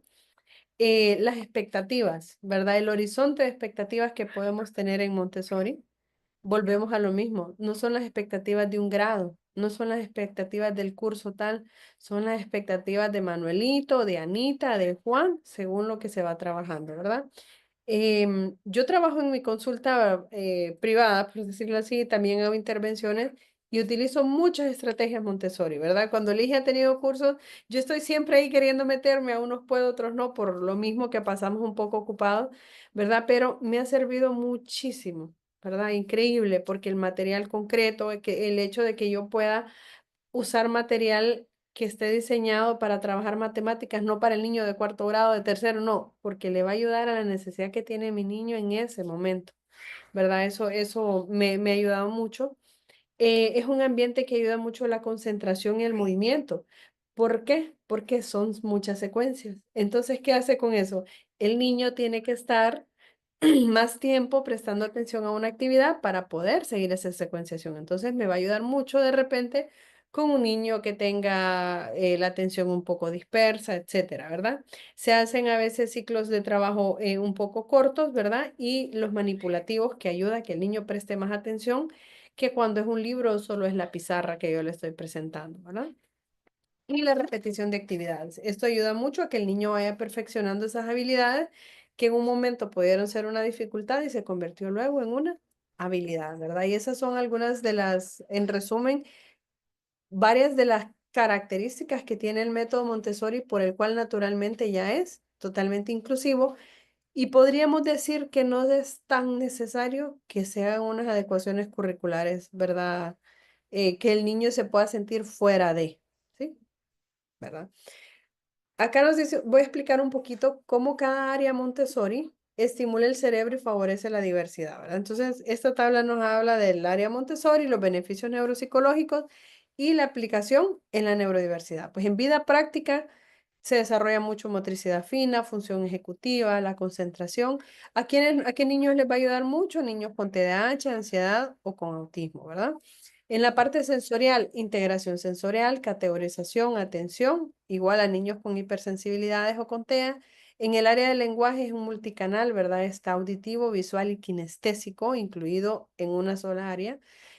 Las expectativas, ¿verdad? El horizonte de expectativas que podemos tener en Montessori. Volvemos a lo mismo, no son las expectativas de un grado, no son las expectativas del curso tal, son las expectativas de Manuelito, de Anita, de Juan, según lo que se va trabajando, ¿verdad? Yo trabajo en mi consulta privada, por decirlo así, también hago intervenciones y utilizo muchas estrategias Montessori, ¿verdad? Cuando Ligia ha tenido cursos, yo estoy siempre ahí queriendo meterme, a unos puedo, otros no, por lo mismo que pasamos un poco ocupados, ¿verdad? Pero me ha servido muchísimo, ¿verdad? Increíble, porque el material concreto, el hecho de que yo pueda usar material que esté diseñado para trabajar matemáticas, no para el niño de cuarto grado, de tercero, no, porque le va a ayudar a la necesidad que tiene mi niño en ese momento, ¿verdad? Eso me ha ayudado mucho. Es un ambiente que ayuda mucho a la concentración y el movimiento. ¿Por qué? Porque son muchas secuencias. Entonces, ¿qué hace con eso? El niño tiene que estar más tiempo prestando atención a una actividad para poder seguir esa secuenciación. Entonces, me va a ayudar mucho de repente con un niño que tenga la atención un poco dispersa, etcétera, ¿verdad? Se hacen a veces ciclos de trabajo un poco cortos, ¿verdad? Y los manipulativos que ayuda a que el niño preste más atención que cuando es un libro solo es la pizarra que yo le estoy presentando, ¿verdad? Y la repetición de actividades. Esto ayuda mucho a que el niño vaya perfeccionando esas habilidades que en un momento pudieron ser una dificultad y se convirtió luego en una habilidad, ¿verdad? Y esas son algunas de las, en resumen, varias de las características que tiene el método Montessori por el cual naturalmente ya es totalmente inclusivo y podríamos decir que no es tan necesario que se hagan unas adecuaciones curriculares, ¿verdad? Que el niño se pueda sentir fuera de, ¿sí? ¿Verdad? Acá nos dice, voy a explicar un poquito cómo cada área Montessori estimula el cerebro y favorece la diversidad, ¿verdad? Entonces, esta tabla nos habla del área Montessori, los beneficios neuropsicológicos y la aplicación en la neurodiversidad. Pues en vida práctica se desarrolla mucho motricidad fina, función ejecutiva, la concentración. ¿A qué niños les va a ayudar mucho? Niños con TDAH, ansiedad o con autismo, ¿verdad? En la parte sensorial, integración sensorial, categorización, atención, igual a niños con hipersensibilidades o con TEA. En el área del lenguaje es un multicanal, ¿verdad? Está auditivo, visual y kinestésico, incluido en una sola área,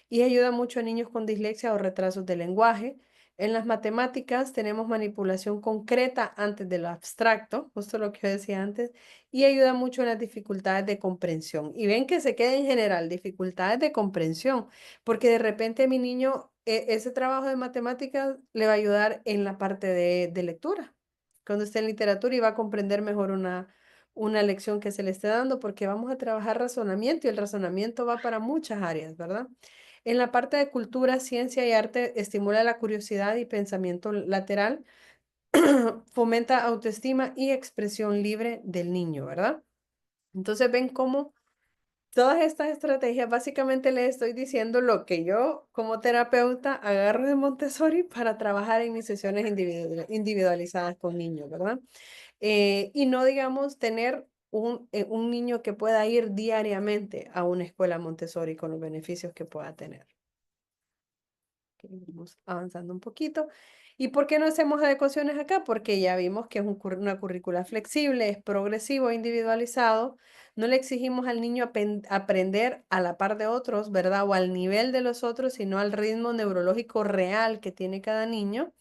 y ayuda mucho a niños con dislexia o retrasos de lenguaje. En las matemáticas tenemos manipulación concreta antes de lo abstracto, justo lo que yo decía antes, y ayuda mucho en las dificultades de comprensión. Y ven que se queda en general, dificultades de comprensión porque de repente a mi niño ese trabajo de matemáticas le va a ayudar en la parte de lectura, cuando esté en literatura y va a comprender mejor una lección que se le esté dando, porque vamos a trabajar razonamiento y el razonamiento va para muchas áreas, ¿verdad? En la parte de cultura, ciencia y arte estimula la curiosidad y pensamiento lateral, fomenta autoestima y expresión libre del niño, ¿verdad? Entonces ven cómo todas estas estrategias, básicamente les estoy diciendo lo que yo como terapeuta agarro de Montessori para trabajar en mis sesiones individualizadas con niños, ¿verdad? Y no, digamos, tener un niño que pueda ir diariamente a una escuela Montessori con los beneficios que pueda tener. Ok, vamos avanzando un poquito. ¿Y por qué no hacemos adecuaciones acá? Porque ya vimos que es una currícula flexible, es progresivo, individualizado. No le exigimos al niño aprender a la par de otros, ¿verdad? O al nivel de los otros, sino al ritmo neurológico real que tiene cada niño.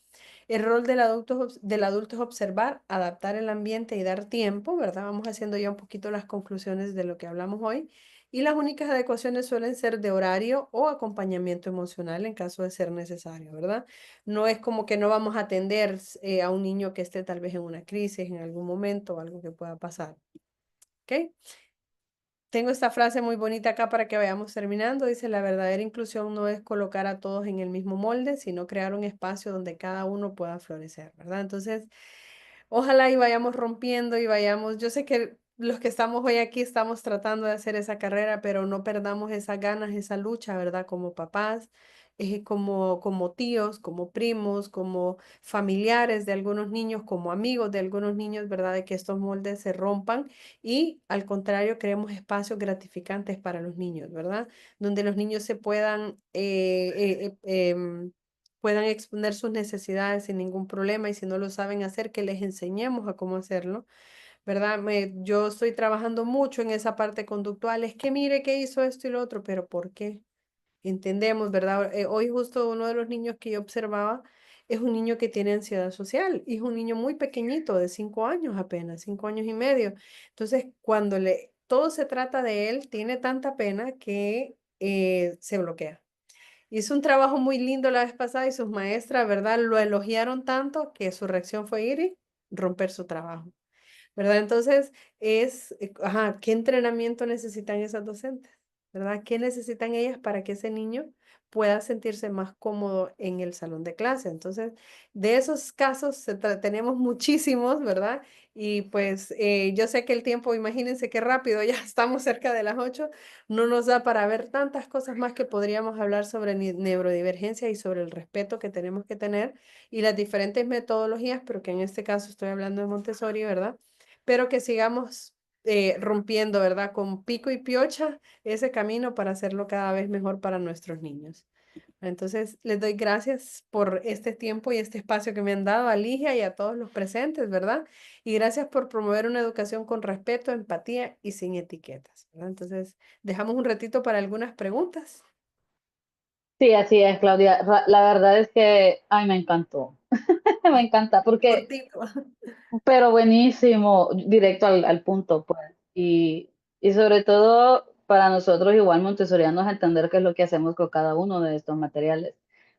El rol del adulto es observar, adaptar el ambiente y dar tiempo, ¿verdad? Vamos haciendo ya un poquito las conclusiones de lo que hablamos hoy. Y las únicas adecuaciones suelen ser de horario o acompañamiento emocional en caso de ser necesario, ¿verdad? No es como que no vamos a atender a un niño que esté tal vez en una crisis en algún momento o algo que pueda pasar, ¿ok? Tengo esta frase muy bonita acá para que vayamos terminando. Dice, la verdadera inclusión no es colocar a todos en el mismo molde, sino crear un espacio donde cada uno pueda florecer, ¿verdad? Entonces, ojalá y vayamos rompiendo y vayamos, yo sé que los que estamos hoy aquí estamos tratando de hacer esa carrera, pero no perdamos esas ganas, esa lucha, ¿verdad? Como papás, como tíos, como primos, como familiares de algunos niños, como amigos de algunos niños, ¿verdad? De que estos moldes se rompan y al contrario creemos espacios gratificantes para los niños, ¿verdad? Donde los niños se puedan exponer sus necesidades sin ningún problema y si no lo saben hacer, que les enseñemos a cómo hacerlo, ¿verdad? Yo estoy trabajando mucho en esa parte conductual, es que mire que hizo esto y lo otro, pero ¿por qué? Entendemos, ¿verdad? Hoy justo uno de los niños que yo observaba es un niño que tiene ansiedad social y es un niño muy pequeñito, de 5 años apenas, 5 años y medio. Entonces, todo se trata de él, tiene tanta pena que se bloquea. Hizo un trabajo muy lindo la vez pasada y sus maestras, ¿verdad? Lo elogiaron tanto que su reacción fue ir y romper su trabajo. ¿Verdad? Entonces, ajá, ¿qué entrenamiento necesitan esas docentes? ¿Verdad? ¿Qué necesitan ellas para que ese niño pueda sentirse más cómodo en el salón de clase? Entonces, de esos casos tenemos muchísimos, ¿verdad? Y pues yo sé que el tiempo, imagínense qué rápido, ya estamos cerca de las 8, no nos da para ver tantas cosas más que podríamos hablar sobre neurodivergencia y sobre el respeto que tenemos que tener y las diferentes metodologías, pero que en este caso estoy hablando de Montessori, ¿verdad? Pero que sigamos rompiendo, ¿verdad? Con pico y piocha ese camino para hacerlo cada vez mejor para nuestros niños. Entonces, les doy gracias por este tiempo y este espacio que me han dado a Ligia y a todos los presentes, ¿verdad? Y gracias por promover una educación con respeto, empatía y sin etiquetas, ¿verdad? Entonces, dejamos un ratito para algunas preguntas. Sí, así es, Claudia. La verdad es que, ay, me encantó. Me encanta, porque Cortito. pero buenísimo, directo al punto, pues. Y sobre todo para nosotros igual montessorianos entender qué es lo que hacemos con cada uno de estos materiales.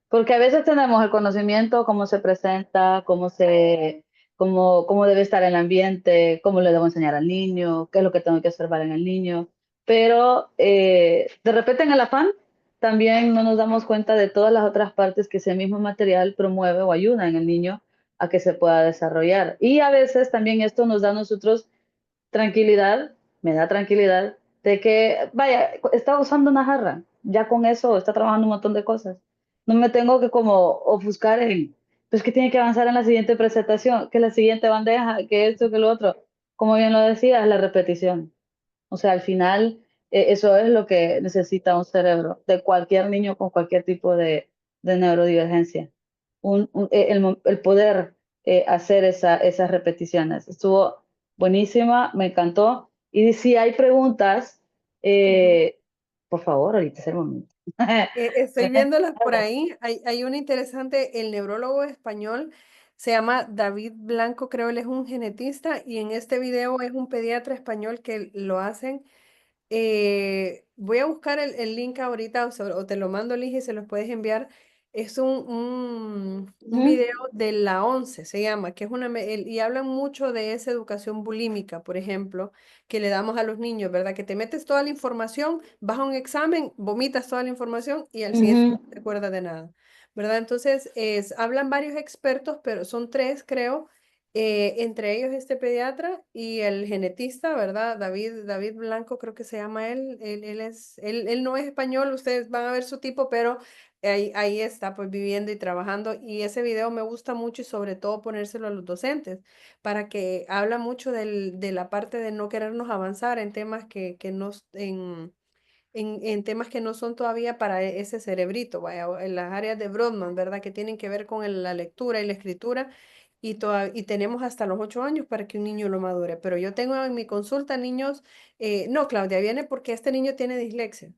Porque a veces tenemos el conocimiento, cómo se presenta, cómo debe estar el ambiente, cómo le debo enseñar al niño, qué es lo que tengo que observar en el niño. Pero de repente en el afán también no nos damos cuenta de todas las otras partes que ese mismo material promueve o ayuda en el niño a que se pueda desarrollar. Y a veces también esto nos da a nosotros tranquilidad, me da tranquilidad de que, vaya, está usando una jarra, ya con eso está trabajando un montón de cosas. No me tengo que como ofuscar en, pues que tiene que avanzar en la siguiente presentación, que la siguiente bandeja, que esto, que lo otro. Como bien lo decías, la repetición. O sea, al final, eso es lo que necesita un cerebro de cualquier niño con cualquier tipo de neurodivergencia. El poder hacer esas repeticiones. Estuvo buenísima, me encantó. Y si hay preguntas, Ujú. eh, por favor, ahorita es el momento. Estoy viéndolas por ahí. Hay una interesante, el neurólogo español se llama David Blanco, creo él es un genetista, y en este video es un pediatra español que lo hacen. Voy a buscar el link ahorita o te lo mando, Ligia, y se los puedes enviar. Es un Ujú, video de la 11 se llama, que es y hablan mucho de esa educación bulímica, por ejemplo, que le damos a los niños, ¿verdad? Que te metes toda la información, vas a un examen, vomitas toda la información y al siguiente día ujú, no te acuerdas de nada, ¿verdad? Entonces, hablan varios expertos, pero son tres, creo, entre ellos este pediatra y el genetista, ¿verdad? David Blanco, creo que se llama él. Él no es español, ustedes van a ver su tipo, pero ahí está, pues viviendo y trabajando. Y ese video me gusta mucho y sobre todo ponérselo a los docentes, para que habla mucho de la parte de no querernos avanzar en temas que no, en temas que no son todavía para ese cerebrito, vaya, o en las áreas de Brodmann, ¿verdad? Que tienen que ver con la lectura y la escritura, y tenemos hasta los 8 años para que un niño lo madure. Pero yo tengo en mi consulta niños, no, Claudia, viene porque este niño tiene dislexia.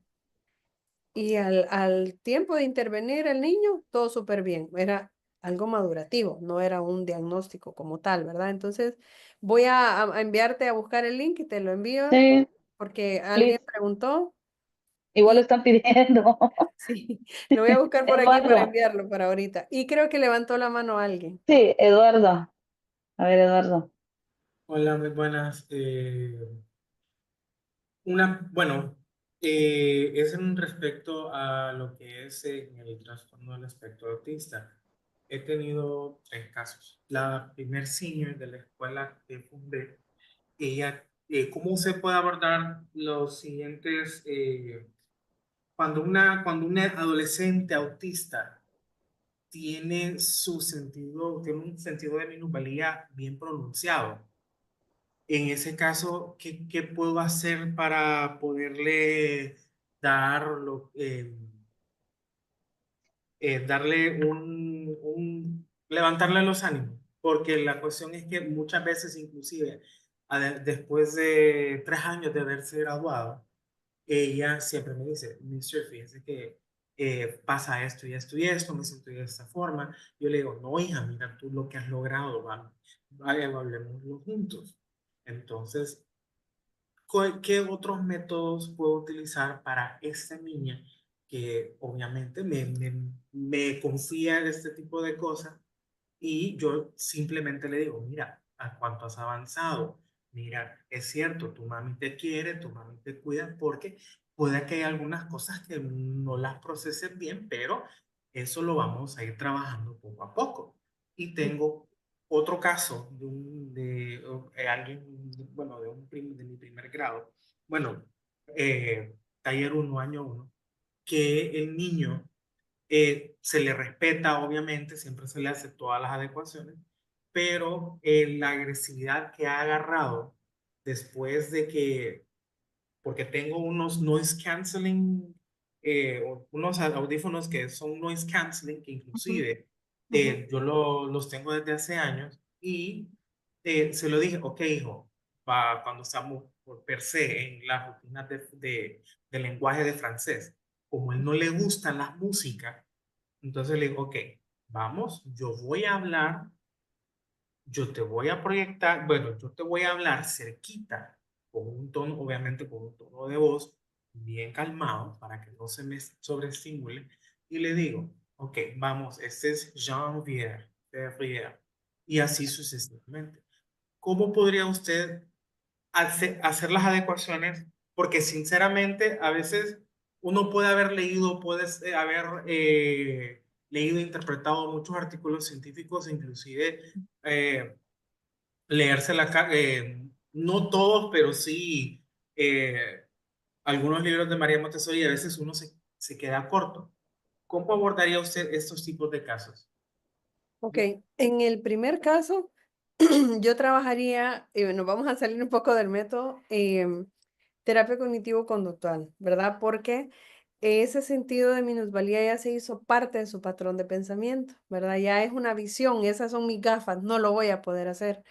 Y al tiempo de intervenir el niño, todo súper bien. Era algo madurativo, no era un diagnóstico como tal, ¿verdad? Entonces, voy a enviarte a buscar el link y te lo envío sí, porque alguien please. preguntó. Igual lo están pidiendo. Sí, lo voy a buscar por aquí para Eduardo. enviarlo para ahorita. Y creo que levantó la mano alguien. Sí, Eduardo. A ver, Eduardo. Hola, muy buenas. Bueno, es en respecto a lo que es en el trastorno del espectro autista. He tenido 3 casos. La primer senior de la escuela que fundé, ella, ¿cómo se puede abordar los siguientes, cuando una adolescente autista tiene un sentido de minusvalía bien pronunciado? En ese caso, ¿qué puedo hacer para poderle dar darle levantarle los ánimos? Porque la cuestión es que muchas veces, inclusive, después de 3 años de haberse graduado, ella siempre me dice, Mister, fíjese que pasa esto y esto y esto, me siento de esta forma. Yo le digo, no, hija, mira tú lo que has logrado, vaya, hablemoslo juntos. Entonces, ¿qué otros métodos puedo utilizar para esta niña que obviamente me confía en este tipo de cosas? Y yo simplemente le digo, mira, ¿a cuánto has avanzado? Mira, es cierto, tu mami te quiere, tu mami te cuida, porque puede que hay algunas cosas que no las procesen bien, pero eso lo vamos a ir trabajando poco a poco. Y tengo otro caso de alguien, bueno, de mi primer grado, bueno, taller 1, año 1, que el niño se le respeta, obviamente, siempre se le hace todas las adecuaciones, pero la agresividad que ha agarrado después de que, porque tengo unos noise canceling unos audífonos que son noise canceling, que Ujú, inclusive ujú. yo los tengo desde hace años y se lo dije, ok, hijo, cuando estamos por per se en las rutinas de lenguaje de francés, como él no le gustan las músicas, entonces le digo, ok, vamos, yo voy a hablar, yo te voy a proyectar, bueno, yo te voy a hablar cerquita, con un tono, obviamente con un tono de voz bien calmado, para que no se me sobreestimule, y le digo, ok, vamos, este es Jean-Pierre, Ferrier, y así sucesivamente. ¿Cómo podría usted hacer las adecuaciones? Porque sinceramente a veces uno puede haber leído, puede haber leído e interpretado muchos artículos científicos, inclusive eh, leerse no todos, pero sí algunos libros de María Montessori, y a veces uno se queda corto. ¿Cómo abordaría usted estos tipos de casos? Ok, en el primer caso, yo trabajaría, nos vamos a salir un poco del método, terapia cognitivo-conductual, ¿verdad? Porque ese sentido de minusvalía ya se hizo parte de su patrón de pensamiento, ¿verdad? Ya es una visión, esas son mis gafas, no lo voy a poder hacer.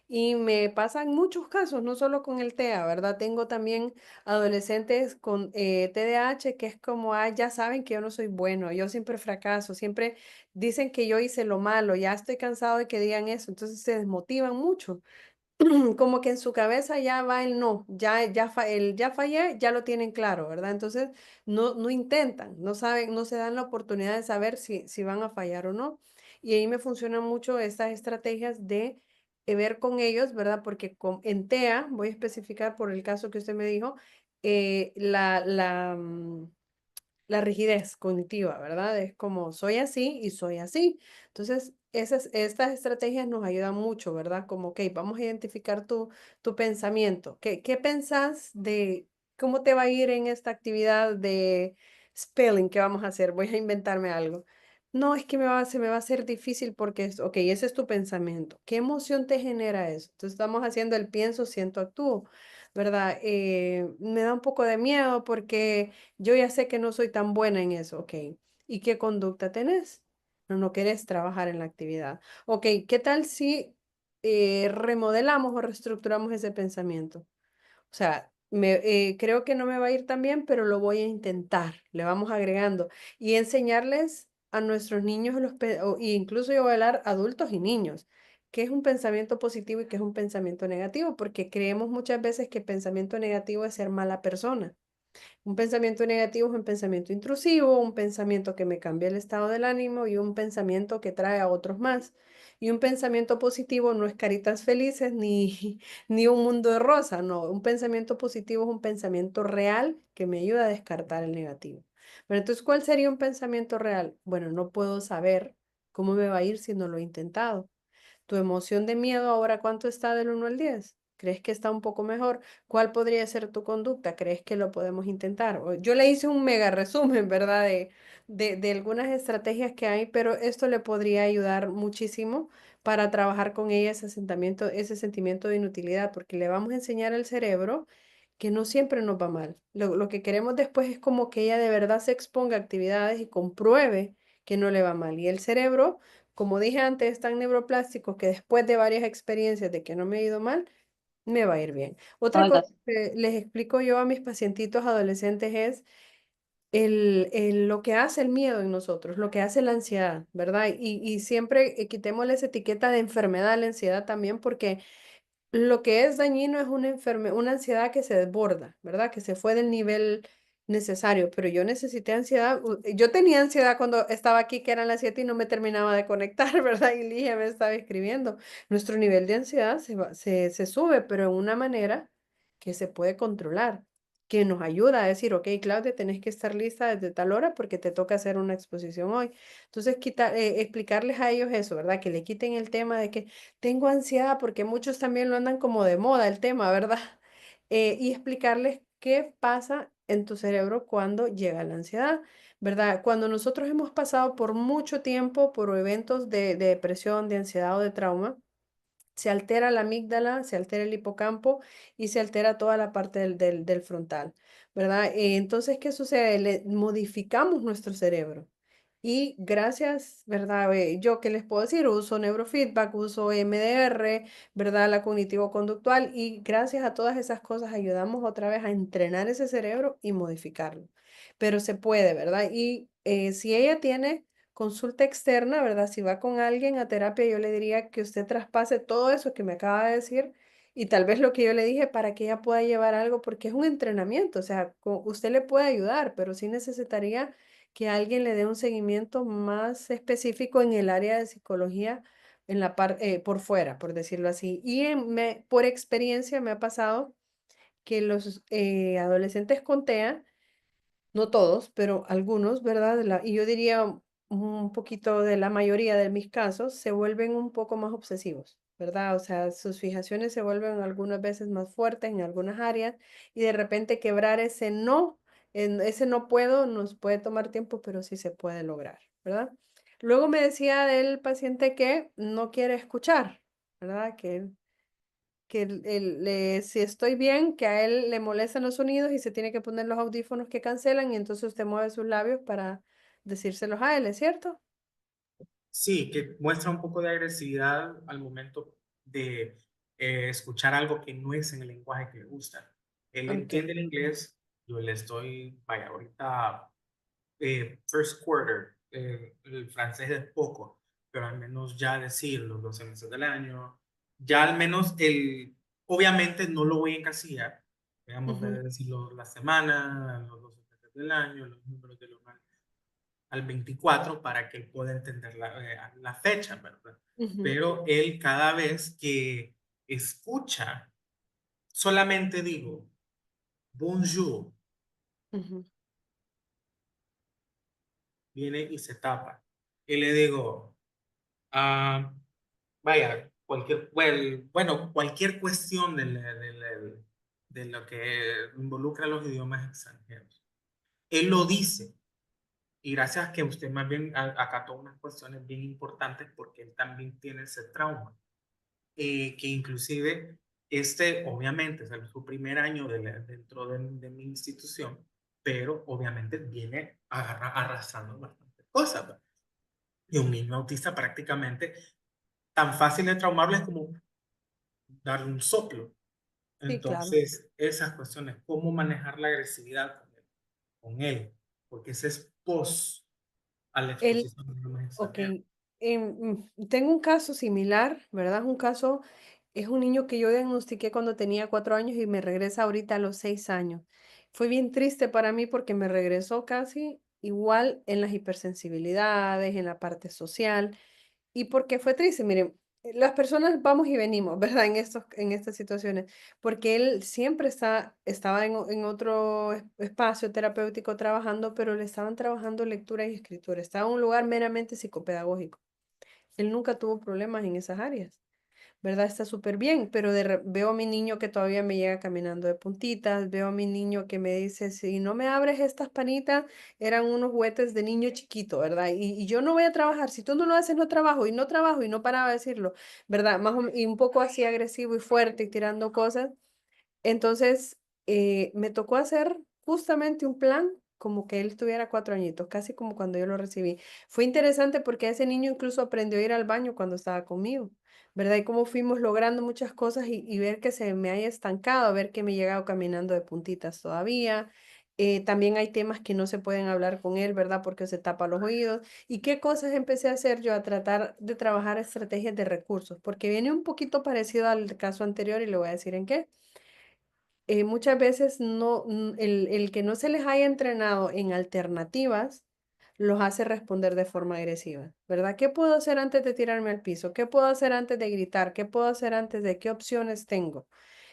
Y me pasa en muchos casos, no solo con el TEA, ¿verdad? Tengo también adolescentes con TDAH que es como, ah, ya saben que yo no soy bueno, yo siempre fracaso, siempre dicen que yo hice lo malo, ya estoy cansado de que digan eso, entonces se desmotivan mucho. Como que en su cabeza ya va el no, el ya fallé, ya lo tienen claro, ¿verdad? Entonces no intentan, no saben, no se dan la oportunidad de saber si van a fallar o no. Y ahí me funcionan mucho estas estrategias de ver con ellos, ¿verdad? Porque en TEA, voy a especificar por el caso que usted me dijo, la rigidez cognitiva, ¿verdad? Es como soy así y soy así. Entonces, estas estrategias nos ayudan mucho, ¿verdad? Como, ok, vamos a identificar tu pensamiento. ¿Qué pensás de cómo te va a ir en esta actividad de spelling que vamos a hacer? Voy a inventarme algo. No, es que se me va a hacer difícil porque, ok, ese es tu pensamiento. ¿Qué emoción te genera eso? Entonces, estamos haciendo el pienso, siento, actúo, ¿verdad? Me da un poco de miedo porque yo ya sé que no soy tan buena en eso, ok. ¿Y qué conducta tenés? No querés trabajar en la actividad. Ok, ¿qué tal si remodelamos o reestructuramos ese pensamiento? O sea, creo que no me va a ir tan bien, pero lo voy a intentar. Le vamos agregando y enseñarles a nuestros niños, e incluso yo voy a hablar adultos y niños, qué es un pensamiento positivo y qué es un pensamiento negativo, porque creemos muchas veces que pensamiento negativo es ser mala persona. Un pensamiento negativo es un pensamiento intrusivo, un pensamiento que me cambia el estado del ánimo y un pensamiento que trae a otros más. Y un pensamiento positivo no es caritas felices ni, ni un mundo de rosa, no. Un pensamiento positivo es un pensamiento real que me ayuda a descartar el negativo. Pero entonces, ¿cuál sería un pensamiento real? Bueno, no puedo saber cómo me va a ir si no lo he intentado. ¿Tu emoción de miedo ahora cuánto está del 1 al 10? ¿Crees que está un poco mejor? ¿Cuál podría ser tu conducta? ¿Crees que lo podemos intentar? Yo le hice un mega resumen, ¿verdad? De algunas estrategias que hay, pero esto le podría ayudar muchísimo para trabajar con ella ese sentimiento de inutilidad, porque le vamos a enseñar al cerebro que no siempre nos va mal. Lo que queremos después es como que ella de verdad se exponga a actividades y compruebe que no le va mal. Y el cerebro, como dije antes, es tan neuroplástico que después de varias experiencias de que no me ha ido mal, me va a ir bien. Otra Oiga, cosa que les explico yo a mis pacientitos adolescentes es lo que hace el miedo en nosotros, lo que hace la ansiedad, ¿verdad? Y siempre quitémosle esa etiqueta de enfermedad a la ansiedad también, porque lo que es dañino es una ansiedad que se desborda, ¿verdad? Que se fue del nivel necesario, pero yo necesité ansiedad. Yo tenía ansiedad cuando estaba aquí, que eran las 7 y no me terminaba de conectar, ¿verdad? Y Ligia me estaba escribiendo. Nuestro nivel de ansiedad se sube, pero en una manera que se puede controlar, que nos ayuda a decir, ok, Claudia, tenés que estar lista desde tal hora porque te toca hacer una exposición hoy. Entonces, explicarles a ellos eso, ¿verdad? Que le quiten el tema de que tengo ansiedad porque muchos también lo andan como de moda el tema, ¿verdad? Y explicarles qué pasa en tu cerebro cuando llega la ansiedad, ¿verdad? Cuando nosotros hemos pasado por mucho tiempo por eventos de depresión, de ansiedad o de trauma, se altera la amígdala, se altera el hipocampo y se altera toda la parte del frontal, ¿verdad? Entonces, ¿qué sucede? Le modificamos nuestro cerebro. Y gracias, ¿verdad? Yo qué les puedo decir, uso neurofeedback, uso MDR, ¿verdad? La cognitivo-conductual y gracias a todas esas cosas ayudamos otra vez a entrenar ese cerebro y modificarlo. Pero se puede, ¿verdad? Y si ella tiene consulta externa, ¿verdad? Si va con alguien a terapia, yo le diría que usted traspase todo eso que me acaba de decir y tal vez lo que yo le dije para que ella pueda llevar algo, porque es un entrenamiento, o sea, usted le puede ayudar, pero sí necesitaría que alguien le dé un seguimiento más específico en el área de psicología, en la parte, por fuera, por decirlo así. Y por experiencia me ha pasado que los adolescentes con TEA no todos, pero algunos, ¿verdad? Y yo diría un poquito de la mayoría de mis casos, se vuelven un poco más obsesivos, ¿verdad? O sea, sus fijaciones se vuelven algunas veces más fuertes en algunas áreas y de repente quebrar ese no puedo, nos puede tomar tiempo, pero sí se puede lograr, ¿verdad? Luego me decía del paciente que no quiere escuchar, ¿verdad? Si estoy bien, que a él le molestan los sonidos y se tiene que poner los audífonos que cancelan y entonces usted mueve sus labios para decírselos a él, ¿es cierto? Sí, que muestra un poco de agresividad al momento de escuchar algo que no es en el lenguaje que le gusta. Él Ok. entiende el inglés, yo le estoy, vaya, ahorita first quarter, el francés es poco, pero al menos ya decir los 12 meses del año, ya al menos obviamente no lo voy a encasillar, digamos, Ujú, de decirlo la semana, los 12 meses del año, los números de los al 24 para que él pueda entender la fecha, ¿verdad? ujú, Pero él cada vez que escucha, solamente digo, bonjour, ujú. viene y se tapa. Y le digo, ah, vaya, bueno, cualquier cuestión de lo que involucra los idiomas extranjeros. Él lo dice, y gracias a que usted más bien acató unas cuestiones bien importantes porque él también tiene ese trauma, que inclusive obviamente, es su primer año dentro de mi institución, pero obviamente viene arrasando bastantes cosas, ¿verdad? Y un niño autista prácticamente tan fácil de traumarle es como darle un soplo. Sí, claro. Entonces, esas cuestiones, cómo manejar la agresividad con él, porque ese es post a la Él, exposición de idiomas ok. extranjeros. Tengo un caso similar, ¿verdad? Es un niño que yo diagnostiqué cuando tenía 4 años y me regresa ahorita a los 6 años. Fue bien triste para mí porque me regresó casi igual en las hipersensibilidades, en la parte social. ¿Y por qué fue triste? Miren, las personas vamos y venimos, ¿verdad? En estas situaciones, porque él siempre estaba en otro espacio terapéutico trabajando, pero le estaban trabajando lectura y escritura. Estaba en un lugar meramente psicopedagógico. Él nunca tuvo problemas en esas áreas. ¿Verdad? Está súper bien, pero veo a mi niño que todavía me llega caminando de puntitas, veo a mi niño que me dice, si no me abres estas panitas, eran unos juguetes de niño chiquito, ¿verdad? Y yo no voy a trabajar, si tú no lo haces, no trabajo, y no paraba de decirlo, ¿verdad? Y un poco así agresivo y fuerte y tirando cosas. Entonces, me tocó hacer justamente un plan como que él tuviera 4 añitos, casi como cuando yo lo recibí. Fue interesante porque ese niño incluso aprendió a ir al baño cuando estaba conmigo, ¿verdad? Y cómo fuimos logrando muchas cosas y ver que se me haya estancado, ver que me he llegado caminando de puntitas todavía. También hay temas que no se pueden hablar con él, ¿verdad? Porque se tapa los oídos. ¿Y qué cosas empecé a hacer yo? A tratar de trabajar estrategias de recursos, porque viene un poquito parecido al caso anterior y le voy a decir en qué. Muchas veces el que no se les haya entrenado en alternativas los hace responder de forma agresiva, ¿verdad? ¿Qué puedo hacer antes de tirarme al piso? ¿Qué puedo hacer antes de gritar? ¿Qué puedo hacer antes de qué opciones tengo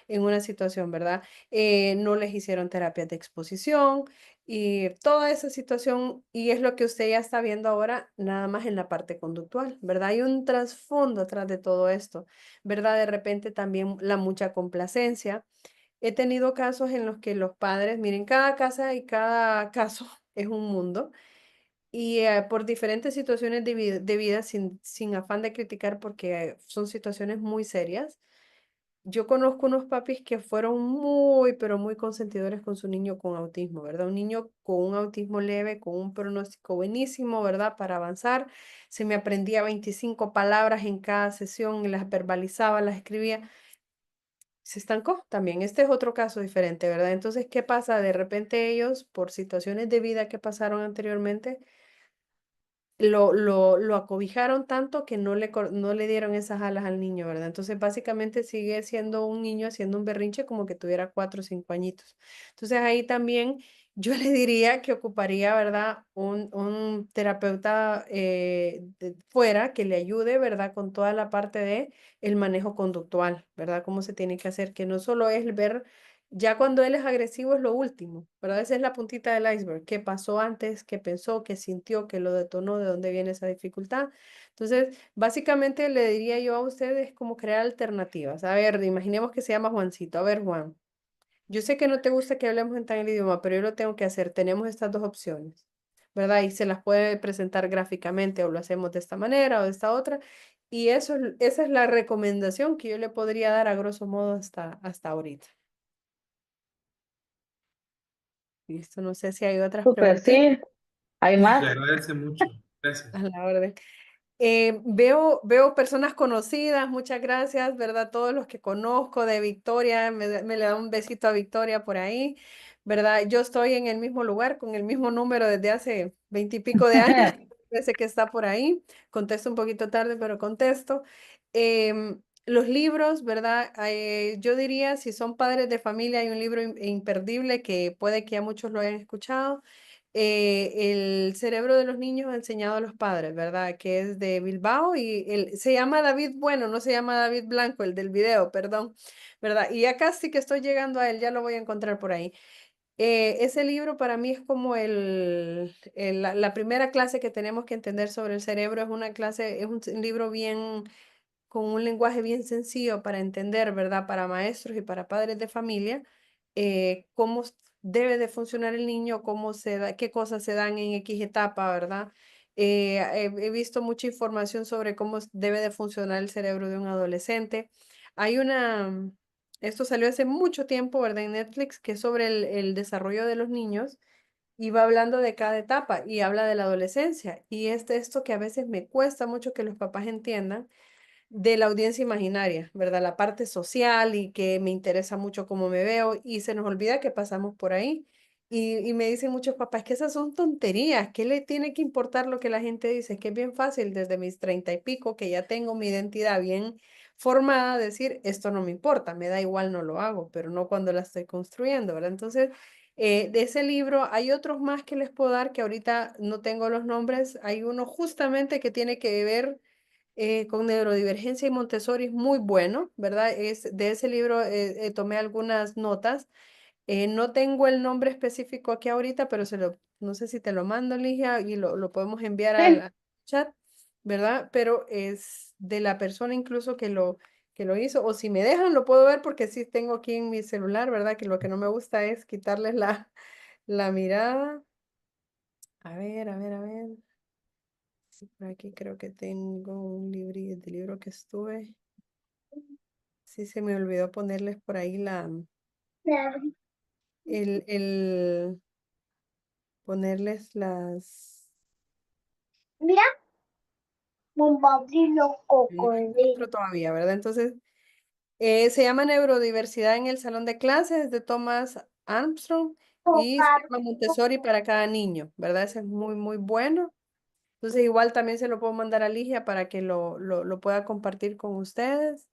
en una situación, ¿verdad? No les hicieron terapias de exposición y toda esa situación, y es lo que usted ya está viendo ahora, nada más en la parte conductual, ¿verdad? Hay un trasfondo atrás de todo esto, ¿verdad? De repente también la mucha complacencia. He tenido casos en los que los padres, miren, cada casa y cada caso es un mundo. y por diferentes situaciones de vida sin afán de criticar, porque son situaciones muy serias. Yo conozco unos papis que fueron muy, pero muy consentidores con su niño con autismo, ¿verdad? Un niño con un autismo leve, con un pronóstico buenísimo, ¿verdad? Para avanzar. Se me aprendía 25 palabras en cada sesión y las verbalizaba, las escribía. Se estancó también. Este es otro caso diferente, ¿verdad? Entonces, ¿qué pasa? De repente ellos, por situaciones de vida que pasaron anteriormente, lo acobijaron tanto que no le dieron esas alas al niño, ¿verdad? Entonces, básicamente sigue siendo un niño haciendo un berrinche como que tuviera 4 o 5 añitos. Entonces, ahí también yo le diría que ocuparía, ¿verdad? Un terapeuta fuera que le ayude, ¿verdad? Con toda la parte de el manejo conductual, ¿verdad? Cómo se tiene que hacer, que no solo es ver ya cuando él es agresivo es lo último, ¿verdad? Esa es la puntita del iceberg. ¿Qué pasó antes? ¿Qué pensó? ¿Qué sintió? ¿Qué lo detonó? ¿De dónde viene esa dificultad? Entonces, básicamente le diría yo a ustedes como crear alternativas. A ver, imaginemos que se llama Juancito. A ver, Juan, yo sé que no te gusta que hablemos en tal idioma, pero yo lo tengo que hacer. Tenemos estas dos opciones, ¿verdad? Y se las puede presentar gráficamente o lo hacemos de esta manera o de esta otra. Y esa es la recomendación que yo le podría dar a grosso modo hasta ahorita. Listo, no sé si hay otras Súper, preguntitas sí. ¿Hay Le más? agradece mucho. a Gracias. la orden. Veo personas conocidas, muchas gracias, ¿verdad? Todos los que conozco de Victoria, me le da un besito a Victoria por ahí, ¿verdad? Yo estoy en el mismo lugar, con el mismo número desde hace 20 y pico de años, parece que está por ahí, contesto un poquito tarde, pero contesto. Los libros, ¿verdad? Yo diría, si son padres de familia, hay un libro imperdible que puede que ya muchos lo hayan escuchado, El cerebro de los niños enseñado a los padres, ¿verdad? Que es de Bilbao y se llama David Bueno, no se llama David Blanco, el del video, perdón, ¿verdad? Y ya casi que estoy llegando a él, ya lo voy a encontrar por ahí. Ese libro para mí es como la primera clase que tenemos que entender sobre el cerebro, es una clase, es un libro bien con un lenguaje bien sencillo para entender, ¿verdad? Para maestros y para padres de familia, debe de funcionar el niño, cómo se da, qué cosas se dan en X etapa, ¿verdad? He visto mucha información sobre cómo debe de funcionar el cerebro de un adolescente. Hay esto salió hace mucho tiempo, ¿verdad? En Netflix, que es sobre el desarrollo de los niños y va hablando de cada etapa y habla de la adolescencia. Y es de esto que a veces me cuesta mucho que los papás entiendan de la audiencia imaginaria, ¿verdad? La parte social y que me interesa mucho cómo me veo y se nos olvida que pasamos por ahí. Y me dicen muchos papás que esas son tonterías, ¿qué le tiene que importar lo que la gente dice? Que es bien fácil desde mis 30 y pico, que ya tengo mi identidad bien formada, decir, esto no me importa, me da igual, no lo hago, pero no cuando la estoy construyendo, ¿verdad? Entonces, de ese libro hay otros más que les puedo dar que ahorita no tengo los nombres. Hay uno justamente que tiene que ver con neurodivergencia y Montessori es muy bueno, ¿verdad? De ese libro tomé algunas notas. No tengo el nombre específico aquí ahorita, pero no sé si te lo mando, Ligia, y lo podemos enviar Sí. al chat, ¿verdad? Pero es de la persona incluso que lo hizo, o si me dejan lo puedo ver porque sí tengo aquí en mi celular, ¿verdad? Que lo que no me gusta es quitarles la mirada. A ver, a ver, a ver. Sí, por aquí creo que tengo un libro que estuve. Sí, se me olvidó ponerles por ahí el ponerles Mira, bombardilo no cocodrilo. encuentro todavía, ¿verdad? Entonces, se llama Neurodiversidad en el Salón de Clases de Thomas Armstrong y se llama Montessori para cada niño, ¿verdad? Ese es muy, muy bueno. Entonces, igual también se lo puedo mandar a Ligia para que lo pueda compartir con ustedes.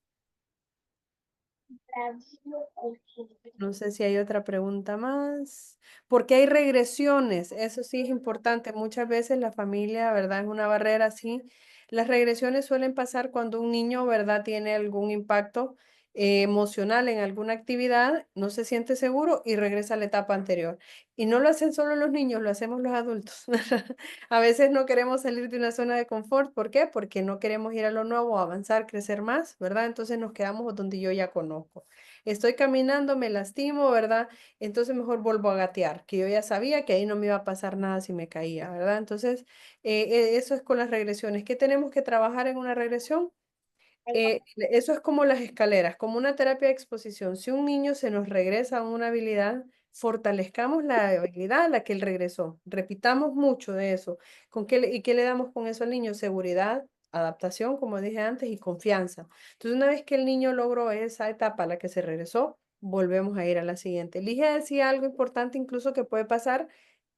No sé si hay otra pregunta más. Porque hay regresiones, eso sí es importante. Muchas veces la familia, ¿verdad? Es una barrera así. Las regresiones suelen pasar cuando un niño, ¿verdad? Tiene algún impacto emocional en alguna actividad, no se siente seguro y regresa a la etapa anterior. Y no lo hacen solo los niños, lo hacemos los adultos. A veces no queremos salir de una zona de confort. ¿Por qué? Porque no queremos ir a lo nuevo, avanzar, crecer más, ¿verdad? Entonces nos quedamos donde yo ya conozco. Estoy caminando, me lastimo, ¿verdad? Entonces mejor vuelvo a gatear, que yo ya sabía que ahí no me iba a pasar nada si me caía, ¿verdad? Entonces, eso es con las regresiones. ¿Qué tenemos que trabajar en una regresión? Eso es como las escaleras, como una terapia de exposición. Si un niño se nos regresa a una habilidad, fortalezcamos la habilidad a la que él regresó. Repitamos mucho de eso. ¿Y qué le damos con eso al niño? Seguridad, adaptación, como dije antes, y confianza. Entonces, una vez que el niño logró esa etapa a la que se regresó, volvemos a ir a la siguiente. Ligia decía algo importante incluso que puede pasar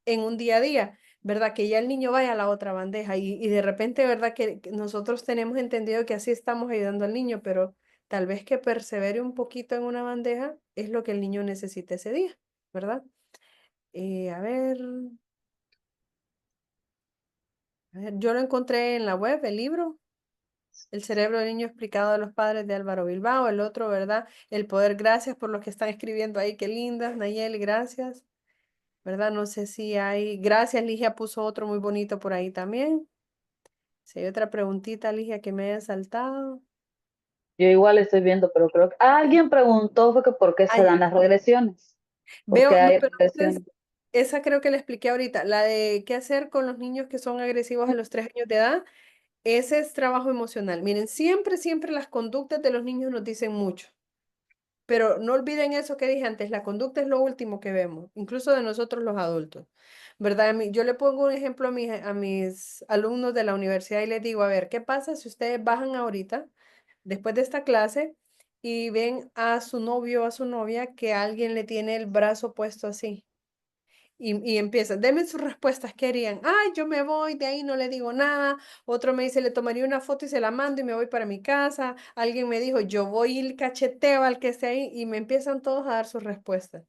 en un día a día, ¿verdad? Que ya el niño vaya a la otra bandeja y de repente, ¿verdad? Que nosotros tenemos entendido que así estamos ayudando al niño, pero tal vez que persevere un poquito en una bandeja es lo que el niño necesita ese día, ¿verdad? A ver, yo lo encontré en la web, el libro. El cerebro del niño explicado a los padres de Álvaro Bilbao, el otro, ¿verdad? El poder, gracias por lo que están escribiendo ahí, qué lindas, Nayeli, gracias. ¿Verdad? No sé si hay. Gracias, Ligia puso otro muy bonito por ahí también. Si hay otra preguntita, Ligia, que me haya saltado. Yo igual estoy viendo, pero creo que alguien preguntó fue que por qué se Ay, dan las regresiones. ¿Por qué veo, no, hay pero regresiones? esa creo que la expliqué ahorita. La de qué hacer con los niños que son agresivos a los 3 años de edad. Ese es trabajo emocional. Miren, siempre, siempre las conductas de los niños nos dicen mucho. Pero no olviden eso que dije antes, la conducta es lo último que vemos, incluso de nosotros los adultos, ¿verdad? Yo le pongo un ejemplo a mis alumnos de la universidad y les digo, a ver, ¿qué pasa si ustedes bajan ahorita, después de esta clase, y ven a su novio o a su novia que alguien le tiene el brazo puesto así? Y empiezan, denme sus respuestas, ¿qué harían? Ay, yo me voy, de ahí no le digo nada. Otro me dice, le tomaría una foto y se la mando y me voy para mi casa. Alguien me dijo, yo voy y el cacheteo al que esté ahí y me empiezan todos a dar sus respuestas.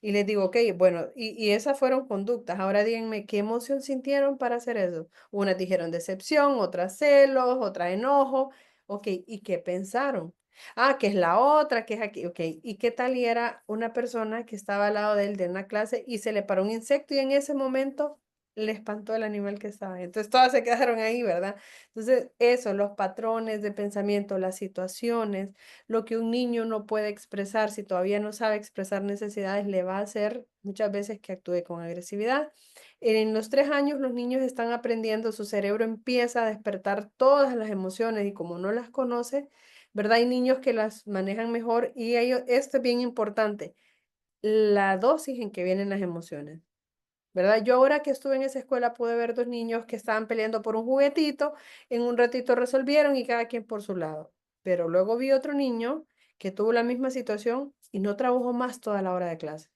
Y les digo, ok, bueno, y esas fueron conductas. Ahora díganme, ¿qué emoción sintieron para hacer eso? Unas dijeron decepción, otras celos, otras enojo. Ok, ¿y qué pensaron? Ah, que es la otra, que es aquí, ok. ¿Y qué tal y era una persona que estaba al lado de él de una clase y se le paró un insecto y en ese momento le espantó el animal que estaba ahí? Entonces todas se quedaron ahí, ¿verdad? Entonces eso, los patrones de pensamiento, las situaciones, lo que un niño no puede expresar, si todavía no sabe expresar necesidades, le va a hacer muchas veces que actúe con agresividad. En los 3 años los niños están aprendiendo, su cerebro empieza a despertar todas las emociones y como no las conoce, ¿verdad? Hay niños que las manejan mejor y esto es bien importante, la dosis en que vienen las emociones. ¿Verdad? Yo ahora que estuve en esa escuela pude ver dos niños que estaban peleando por un juguetito, en un ratito resolvieron y cada quien por su lado. Pero luego vi otro niño que tuvo la misma situación y no trabajó más toda la hora de clase.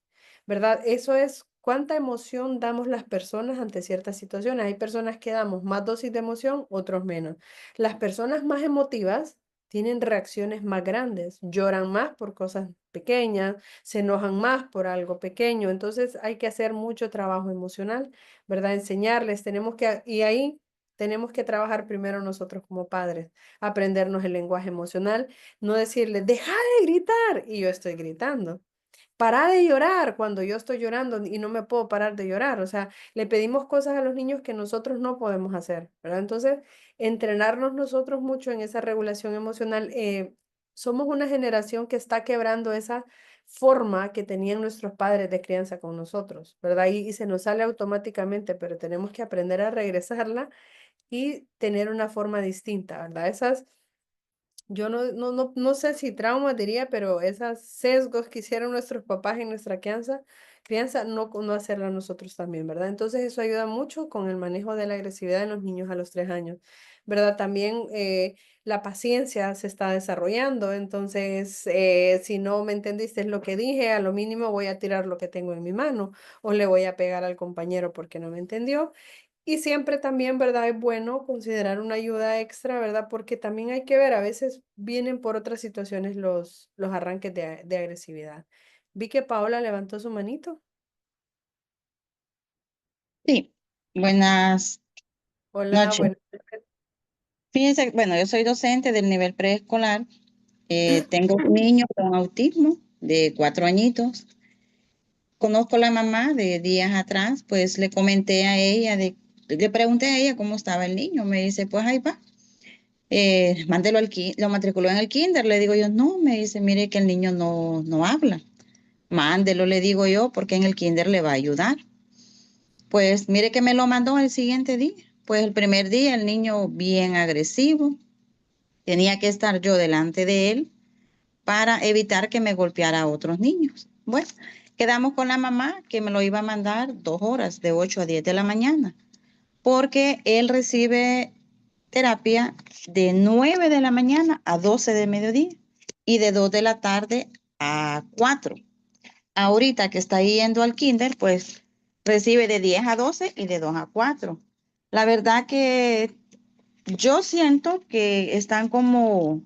¿Verdad? Eso es cuánta emoción damos las personas ante ciertas situaciones. Hay personas que damos más dosis de emoción, otros menos. Las personas más emotivas tienen reacciones más grandes, lloran más por cosas pequeñas, se enojan más por algo pequeño. Entonces hay que hacer mucho trabajo emocional, ¿verdad? Enseñarles, y ahí tenemos que trabajar primero nosotros como padres, aprendernos el lenguaje emocional, no decirles, deja de gritar y yo estoy gritando. Para de llorar cuando yo estoy llorando y no me puedo parar de llorar. O sea, le pedimos cosas a los niños que nosotros no podemos hacer, ¿verdad? Entonces, entrenarnos nosotros mucho en esa regulación emocional. Somos una generación que está quebrando esa forma que tenían nuestros padres de crianza con nosotros, ¿verdad? Y se nos sale automáticamente, pero tenemos que aprender a regresarla y tener una forma distinta, ¿verdad? Yo no sé si trauma diría, pero esos sesgos que hicieron nuestros papás en nuestra crianza no hacerla nosotros también, ¿verdad? Entonces eso ayuda mucho con el manejo de la agresividad en los niños a los 3 años, ¿verdad? También la paciencia se está desarrollando, entonces si no me entendiste lo que dije, a lo mínimo voy a tirar lo que tengo en mi mano o le voy a pegar al compañero porque no me entendió. Y siempre también, ¿verdad? Es bueno considerar una ayuda extra, ¿verdad? Porque también hay que ver, a veces vienen por otras situaciones los arranques de agresividad. Vi que Paola levantó su manito. Sí, buenas Hola, noches. bueno. Fíjense, bueno, yo soy docente del nivel preescolar Tengo un niño con autismo de 4 añitos. Conozco a la mamá de días atrás, pues le comenté a ella, le pregunté a ella cómo estaba el niño. Me dice, pues ahí va. Mándelo lo matriculó en el kinder. Le digo yo, no, me dice, mire que el niño no habla. Mándelo, le digo yo, porque en el kinder le va a ayudar. Pues mire que me lo mandó el siguiente día. Pues el primer día el niño bien agresivo. Tenía que estar yo delante de él para evitar que me golpeara a otros niños. Bueno, quedamos con la mamá que me lo iba a mandar 2 horas, de 8 a 10 de la mañana, porque él recibe terapia de 9 de la mañana a 12 de mediodía y de 2 de la tarde a 4. Ahorita que está yendo al kinder, pues recibe de 10 a 12 y de 2 a 4. La verdad que yo siento que están como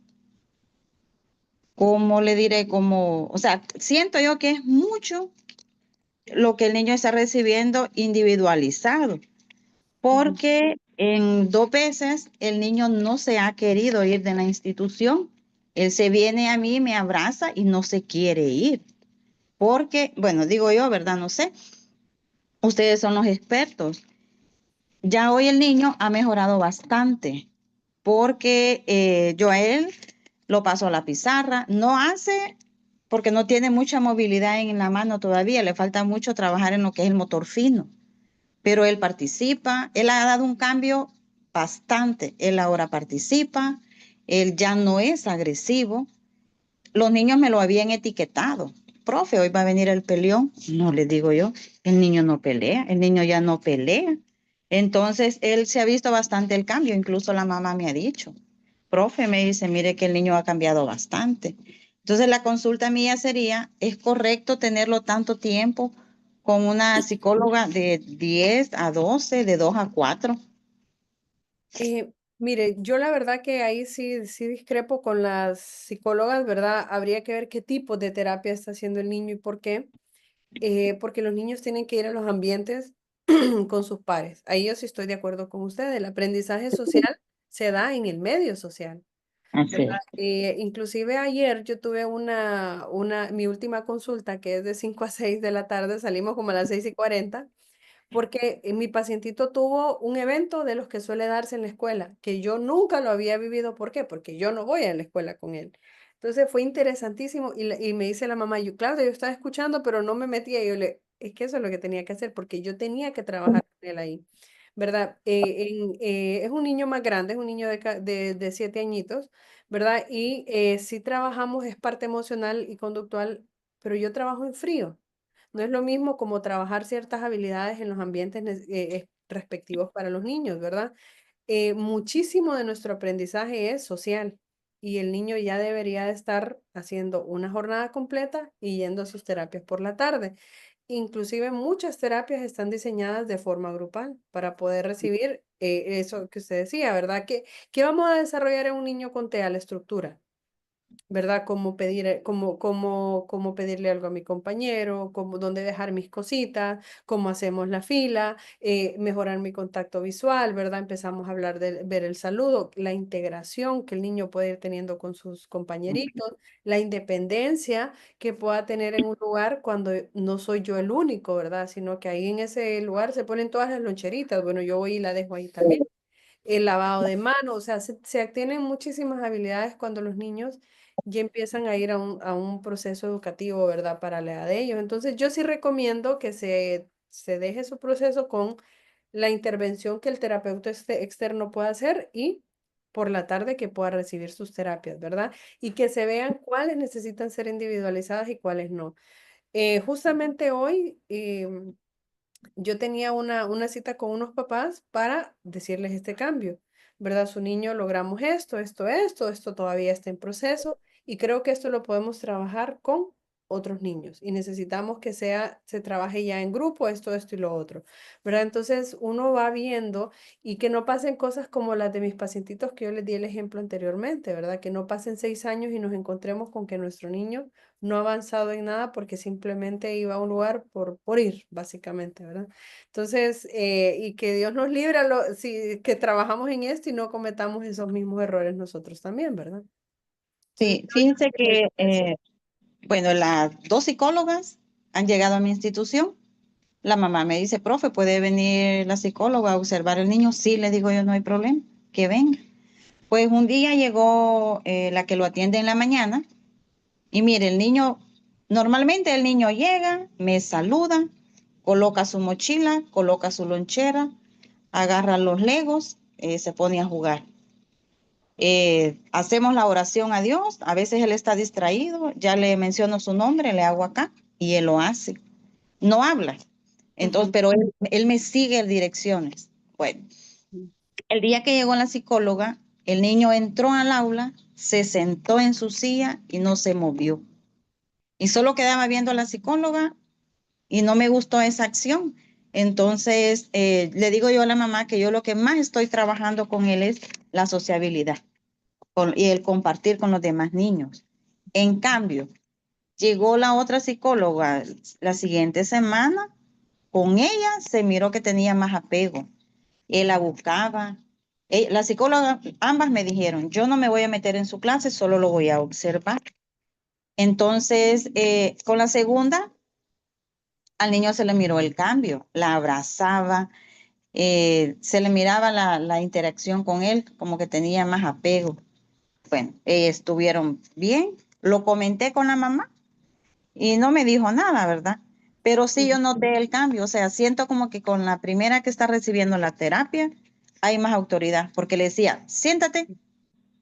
le diré, o sea, siento yo que es mucho lo que el niño está recibiendo individualizado, Ujú. porque en 2 veces el niño no se ha querido ir de la institución. Él se viene a mí, me abraza y no se quiere ir, porque, bueno, digo yo, ¿verdad? No sé, ustedes son los expertos. Ya hoy el niño ha mejorado bastante, porque yo a él lo paso a la pizarra, no hace porque no tiene mucha movilidad en la mano todavía, le falta mucho trabajar en lo que es el motor fino, pero él participa, él ha dado un cambio bastante, él ahora participa, él ya no es agresivo. Los niños me lo habían etiquetado. Profe, hoy va a venir el peleón. No, les digo yo, el niño no pelea, el niño ya no pelea. Entonces, él se ha visto bastante el cambio, incluso la mamá me ha dicho. Profe, me dice, mire que el niño ha cambiado bastante. Entonces, la consulta mía sería, ¿es correcto tenerlo tanto tiempo con una psicóloga de 10 a 12, de 2 a 4? Mire, yo la verdad que ahí sí discrepo con las psicólogas, ¿verdad? Habría que ver qué tipo de terapia está haciendo el niño y por qué. Porque los niños tienen que ir a los ambientes con sus pares. Ahí yo sí estoy de acuerdo con usted. El aprendizaje social se da en el medio social, Así ¿verdad? es. Inclusive ayer yo tuve mi última consulta que es de 5 a 6 de la tarde, salimos como a las 6:40 porque mi pacientito tuvo un evento de los que suele darse en la escuela, que yo nunca lo había vivido. ¿Por qué? Porque yo no voy a la escuela con él. Entonces fue interesantísimo y me dice la mamá, Claudia, yo estaba escuchando, pero no me metía. Y es que eso es lo que tenía que hacer, porque yo tenía que trabajar con él ahí, ¿verdad? Es un niño más grande, es un niño de 7 añitos, ¿verdad? Y sí trabajamos, es parte emocional y conductual, pero yo trabajo en frío. No es lo mismo como trabajar ciertas habilidades en los ambientes respectivos para los niños, ¿verdad? Muchísimo de nuestro aprendizaje es social y el niño ya debería de estar haciendo una jornada completa y yendo a sus terapias por la tarde. Inclusive muchas terapias están diseñadas de forma grupal para poder recibir eso que usted decía, ¿verdad? ¿Qué vamos a desarrollar en un niño con TEA? La estructura. ¿Verdad? Cómo pedirle algo a mi compañero, dónde dejar mis cositas, cómo hacemos la fila, mejorar mi contacto visual, ¿verdad? Empezamos a hablar de ver el saludo, la integración que el niño puede ir teniendo con sus compañeritos, la independencia que pueda tener en un lugar cuando no soy yo el único, ¿verdad? Sino que ahí en ese lugar se ponen todas las loncheritas. Bueno, yo voy y la dejo ahí también. El lavado de manos, o sea, se tienen muchísimas habilidades cuando los niños ya empiezan a ir a un proceso educativo, ¿verdad? Para la edad de ellos. Entonces, yo sí recomiendo que se deje su proceso con la intervención que el terapeuta externo pueda hacer y por la tarde que pueda recibir sus terapias, ¿verdad? Y que se vean cuáles necesitan ser individualizadas y cuáles no. Justamente hoy, yo tenía una cita con unos papás para decirles este cambio, ¿verdad? Su niño logramos esto todavía está en proceso y creo que esto lo podemos trabajar con otros niños y necesitamos que se trabaje ya en grupo, esto y lo otro, ¿verdad? Entonces uno va viendo y que no pasen cosas como las de mis pacientitos que yo les di el ejemplo anteriormente, ¿verdad? Que no pasen 6 años y nos encontremos con que nuestro niño no ha avanzado en nada porque simplemente iba a un lugar por ir, básicamente, ¿verdad? Entonces, y que Dios nos libre que trabajamos en esto y no cometamos esos mismos errores nosotros también, ¿verdad? Sí, fíjense que, bueno, las dos psicólogas han llegado a mi institución. La mamá me dice, profe, ¿puede venir la psicóloga a observar el niño? Sí, le digo yo, no hay problema, que venga. Pues un día llegó la que lo atiende en la mañana y mire, el niño, normalmente el niño llega, me saluda, coloca su mochila, coloca su lonchera, agarra los legos, se pone a jugar. Hacemos la oración a Dios, a veces él está distraído, ya le menciono su nombre, le hago acá y él lo hace. No habla, entonces, pero él me sigue direcciones. Bueno, el día que llegó la psicóloga, el niño entró al aula, se sentó en su silla y no se movió. Y solo quedaba viendo a la psicóloga y no me gustó esa acción. Entonces, le digo yo a la mamá que yo lo que más estoy trabajando con él es la sociabilidad y el compartir con los demás niños. En cambio, llegó la otra psicóloga la siguiente semana, con ella se miró que tenía más apego. Él la buscaba. La psicóloga, ambas me dijeron, yo no me voy a meter en su clase, solo lo voy a observar. Entonces, con la segunda, al niño se le miró el cambio, la abrazaba, se le miraba la interacción con él, como que tenía más apego. Bueno, estuvieron bien, lo comenté con la mamá y no me dijo nada, ¿verdad? Pero sí yo noté el cambio, o sea, siento como que con la primera que está recibiendo la terapia hay más autoridad, porque le decía, siéntate,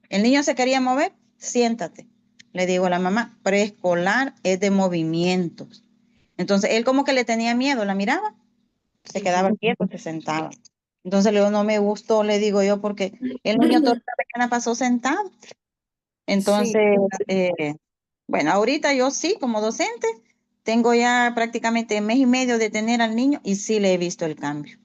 el niño se quería mover, siéntate. Le digo a la mamá, preescolar es de movimientos. Entonces él como que le tenía miedo, la miraba, se quedaba quieto, se sentaba. Entonces le digo, no me gustó, le digo yo, porque el niño toda la mañana pasó sentado. Sí, Entonces, bueno, ahorita yo sí, como docente, tengo ya prácticamente mes y medio de tener al niño y sí le he visto el cambio.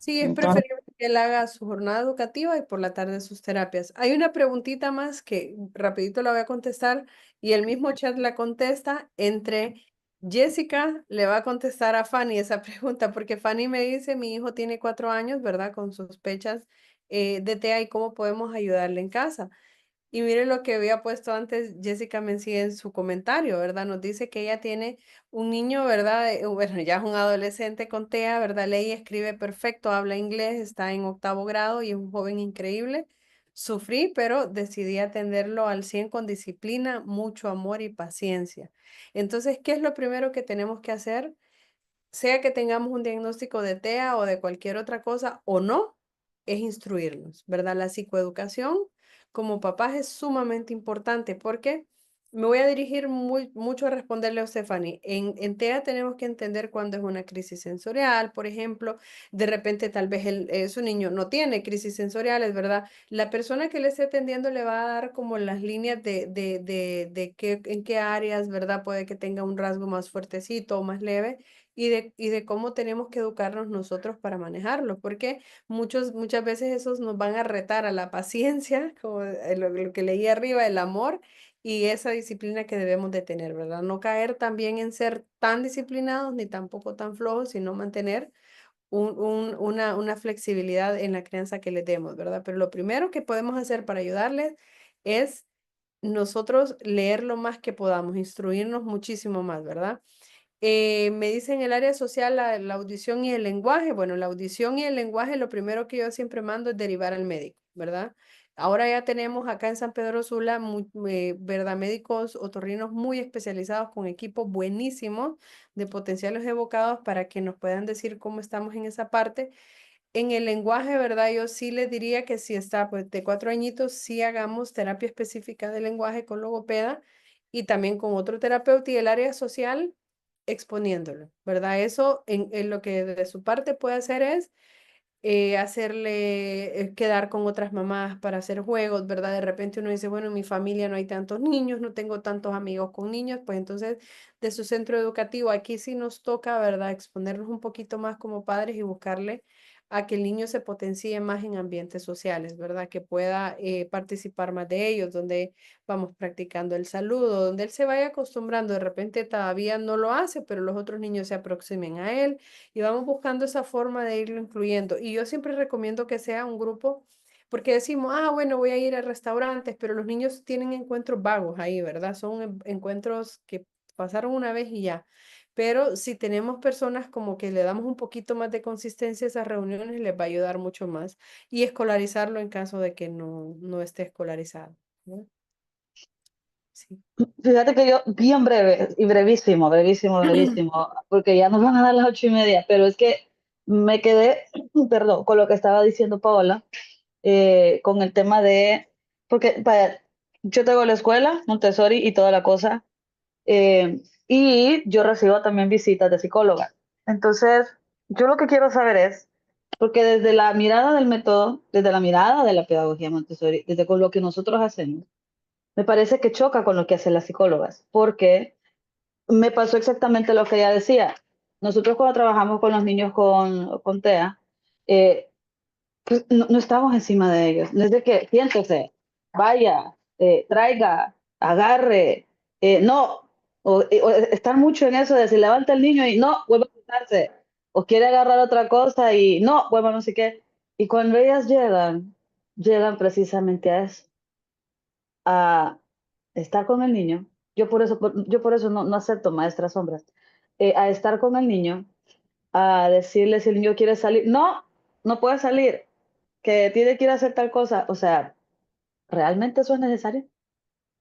sí, es Entonces, preferible que él haga su jornada educativa y por la tarde sus terapias. Hay una preguntita más que rapidito la voy a contestar y el mismo chat la contesta entre Jessica le va a contestar a Fanny esa pregunta porque Fanny me dice, mi hijo tiene 4 años, ¿verdad? Con sospechas de TEA y cómo podemos ayudarle en casa. Y mire lo que había puesto antes Jessica Mencía en su comentario, ¿verdad? Nos dice que ella tiene un niño, ¿verdad? Bueno, ya es un adolescente con TEA, ¿verdad? Lee y escribe perfecto, habla inglés, está en 8º grado y es un joven increíble. Sufrí, pero decidí atenderlo al 100 con disciplina, mucho amor y paciencia. Entonces, ¿qué es lo primero que tenemos que hacer? Sea que tengamos un diagnóstico de TEA o de cualquier otra cosa o no, es instruirnos, ¿verdad? La psicoeducación como papás es sumamente importante porque me voy a dirigir mucho a responderle a Stephanie. En TEA tenemos que entender cuándo es una crisis sensorial, por ejemplo, de repente tal vez su niño no tiene crisis sensoriales, ¿verdad? La persona que le esté atendiendo le va a dar como las líneas en qué áreas, ¿verdad? Puede que tenga un rasgo más fuertecito o más leve y de cómo tenemos que educarnos nosotros para manejarlo, porque muchas veces esos nos van a retar a la paciencia, como lo que leí arriba, el amor y esa disciplina que debemos de tener, ¿verdad? No caer también en ser tan disciplinados ni tampoco tan flojos, sino mantener una flexibilidad en la crianza que les demos, ¿verdad? Pero lo primero que podemos hacer para ayudarles es nosotros leer lo más que podamos, instruirnos muchísimo más, ¿verdad? Me dicen el área social, la audición y el lenguaje. Bueno, la audición y el lenguaje, lo primero que yo siempre mando es derivar al médico, ¿verdad? Ahora ya tenemos acá en San Pedro Sula, ¿verdad? Médicos otorrinos muy especializados con equipos buenísimos de potenciales evocados para que nos puedan decir cómo estamos en esa parte. En el lenguaje, ¿verdad? Yo sí les diría que si está pues, de 4 añitos, sí hagamos terapia específica de lenguaje con logopeda y también con otro terapeuta y el área social exponiéndolo, ¿verdad? Eso en lo que de su parte puede hacer es hacerle quedar con otras mamás para hacer juegos, ¿verdad? De repente uno dice, bueno, en mi familia no hay tantos niños, no tengo tantos amigos con niños, pues entonces de su centro educativo aquí sí nos toca, ¿verdad? Exponernos un poquito más como padres y buscarle a que el niño se potencie más en ambientes sociales, ¿verdad? Que pueda participar más de ellos, donde vamos practicando el saludo, donde él se vaya acostumbrando, de repente todavía no lo hace, pero los otros niños se aproximen a él y vamos buscando esa forma de irlo incluyendo. Y yo siempre recomiendo que sea un grupo porque decimos, ah, bueno, voy a ir a restaurantes, pero los niños tienen encuentros vagos ahí, ¿verdad? Son encuentros que pasaron una vez y ya. Pero si tenemos personas como que le damos un poquito más de consistencia a esas reuniones, les va a ayudar mucho más. Y escolarizarlo en caso de que no esté escolarizado, ¿no? Sí. Fíjate que yo, bien breve, y brevísimo, porque ya nos van a dar las 8:30, pero es que me quedé, perdón, con lo que estaba diciendo Paola, con el tema de, porque yo tengo la escuela, Montessori y toda la cosa, y yo recibo también visitas de psicóloga. Entonces, yo lo que quiero saber es, porque desde la mirada del método, desde la mirada de la pedagogía Montessori, desde con lo que nosotros hacemos, me parece que choca con lo que hacen las psicólogas, porque me pasó exactamente lo que ella decía. Nosotros cuando trabajamos con los niños con TEA, eh, pues no estamos encima de ellos. No es de que siéntese, vaya, traiga, agarre, no, o estar mucho en eso de si levanta el niño y no, vuelve a sentarse, o quiere agarrar otra cosa y no, vuelve a no sé qué. Y cuando ellas llegan precisamente a eso, a estar con el niño. Yo por eso no acepto maestras hombres. A estar con el niño, a decirle si el niño quiere salir. No, no puede salir, que tiene que ir a hacer tal cosa. O sea, ¿realmente eso es necesario?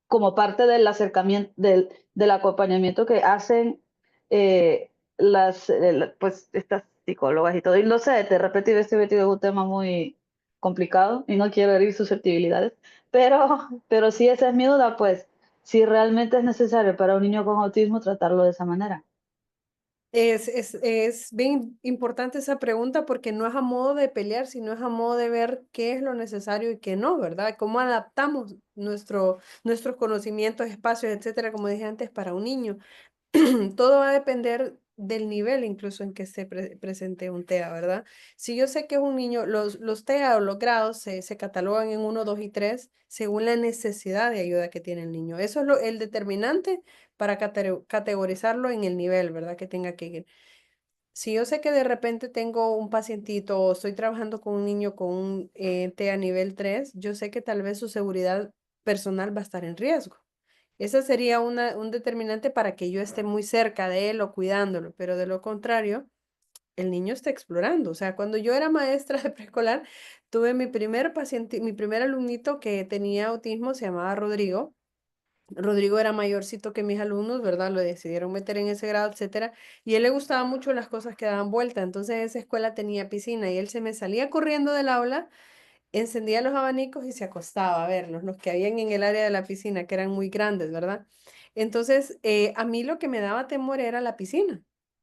Como parte del acercamiento, del acompañamiento que hacen pues estas psicólogas y todo. Y no sé, de repente estoy metido en un tema muy complicado y no quiero herir susceptibilidades, pero sí esa es mi duda, pues, si realmente es necesario para un niño con autismo tratarlo de esa manera. Es bien importante esa pregunta porque no es a modo de pelear, sino es a modo de ver qué es lo necesario y qué no, ¿verdad? Cómo adaptamos nuestros conocimientos, espacios, etcétera, como dije antes, para un niño. Todo va a depender del nivel incluso en que se presente un TEA, ¿verdad? Si yo sé que es un niño, los TEA o los grados se catalogan en 1, 2 y 3 según la necesidad de ayuda que tiene el niño. Eso es el determinante para categorizarlo en el nivel, ¿verdad? Que tenga que ir. Si yo sé que de repente tengo un pacientito o estoy trabajando con un niño con un TEA nivel 3, yo sé que tal vez su seguridad personal va a estar en riesgo. Esa sería un determinante para que yo esté muy cerca de él o cuidándolo, pero de lo contrario, el niño está explorando. O sea, cuando yo era maestra de preescolar, tuve mi primer paciente, mi primer alumnito que tenía autismo, se llamaba Rodrigo. Rodrigo era mayorcito que mis alumnos, ¿verdad? Lo decidieron meter en ese grado, etcétera. Y a él le gustaban mucho las cosas que daban vuelta. Entonces, esa escuela tenía piscina y él se me salía corriendo del aula, encendía los abanicos y se acostaba a verlos, los que habían en el área de la piscina, que eran muy grandes, ¿verdad? Entonces, a mí lo que me daba temor era la piscina,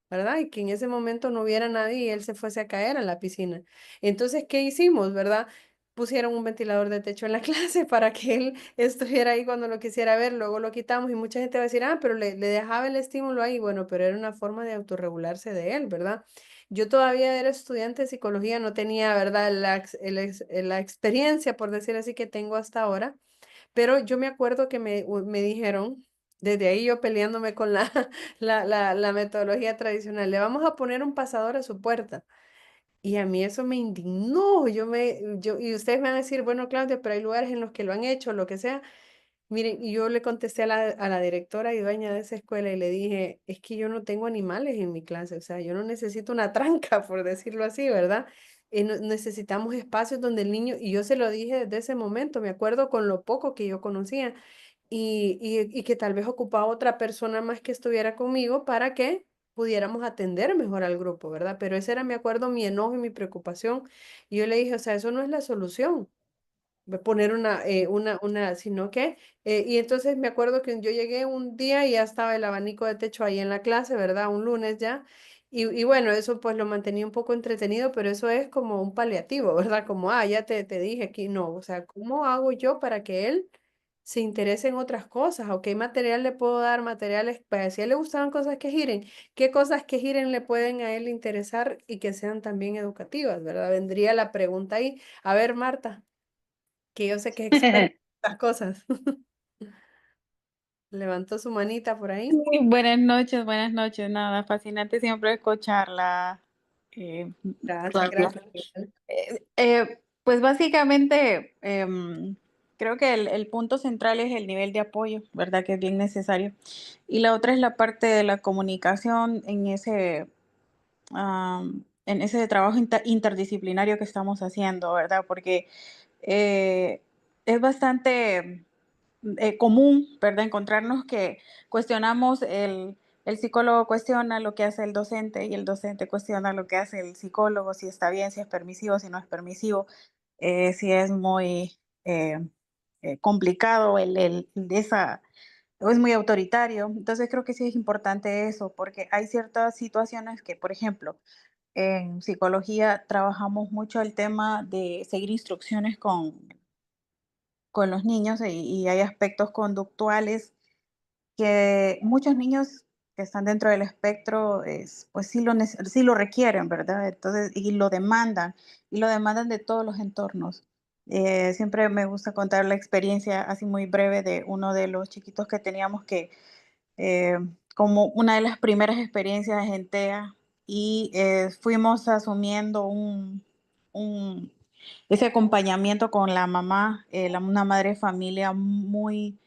¿verdad? Y que en ese momento no hubiera nadie y él se fuese a caer a la piscina. Entonces, ¿qué hicimos, verdad? Pusieron un ventilador de techo en la clase para que él estuviera ahí cuando lo quisiera ver, luego lo quitamos y mucha gente va a decir, ah, pero le dejaba el estímulo ahí, bueno, pero era una forma de autorregularse de él, ¿verdad? Yo todavía era estudiante de psicología, no tenía, ¿verdad?, la experiencia, por decir así, que tengo hasta ahora, pero yo me acuerdo que me dijeron, desde ahí yo peleándome con la metodología tradicional, le vamos a poner un pasador a su puerta. Y a mí eso me indignó, y ustedes me van a decir, bueno, Claudia, pero hay lugares en los que lo han hecho, lo que sea. Miren, y yo le contesté a la directora y dueña de esa escuela y le dije, es que yo no tengo animales en mi clase, o sea, yo no necesito una tranca, por decirlo así, ¿verdad? Necesitamos espacios donde el niño, y yo se lo dije desde ese momento, me acuerdo con lo poco que yo conocía, y que tal vez ocupaba otra persona más que estuviera conmigo para que pudiéramos atender mejor al grupo, ¿verdad? Pero ese era, me acuerdo, mi enojo y mi preocupación. Y yo le dije, o sea, eso no es la solución poner sino que, y entonces me acuerdo que yo llegué un día y ya estaba el abanico de techo ahí en la clase, ¿verdad? Un lunes ya, y bueno, eso pues lo mantenía un poco entretenido, pero eso es como un paliativo, ¿verdad? Como, ah, ya te dije aquí, no, o sea, ¿cómo hago yo para que él se interese en otras cosas? ¿O qué material le puedo dar? Materiales, pues si a él le gustaban cosas que giren, ¿qué cosas que giren le pueden a él interesar y que sean también educativas, ¿verdad? Vendría la pregunta ahí. A ver, Marta, que yo sé que es experta en estas cosas. Levantó su manita por ahí. Sí, buenas noches, nada, fascinante siempre escucharla. Gracias, Claudia. gracias. Eh, eh, Pues básicamente, creo que el punto central es el nivel de apoyo, ¿verdad? Que es bien necesario. Y la otra es la parte de la comunicación en ese trabajo interdisciplinario que estamos haciendo, ¿verdad? Porque eh, es bastante común, ¿verdad? Encontrarnos que cuestionamos el psicólogo cuestiona lo que hace el docente y el docente cuestiona lo que hace el psicólogo, si está bien, si es permisivo, si no es permisivo, si es muy eh, complicado o es muy autoritario. Entonces creo que sí es importante eso, porque hay ciertas situaciones que, por ejemplo, en psicología trabajamos mucho el tema de seguir instrucciones con los niños y hay aspectos conductuales que muchos niños que están dentro del espectro, pues sí lo requieren, ¿verdad? Entonces, y lo demandan de todos los entornos. Siempre me gusta contar la experiencia así muy breve de uno de los chiquitos que teníamos que, eh, como una de las primeras experiencias en TEA, y fuimos asumiendo un ese acompañamiento con la mamá, una madre de familia muy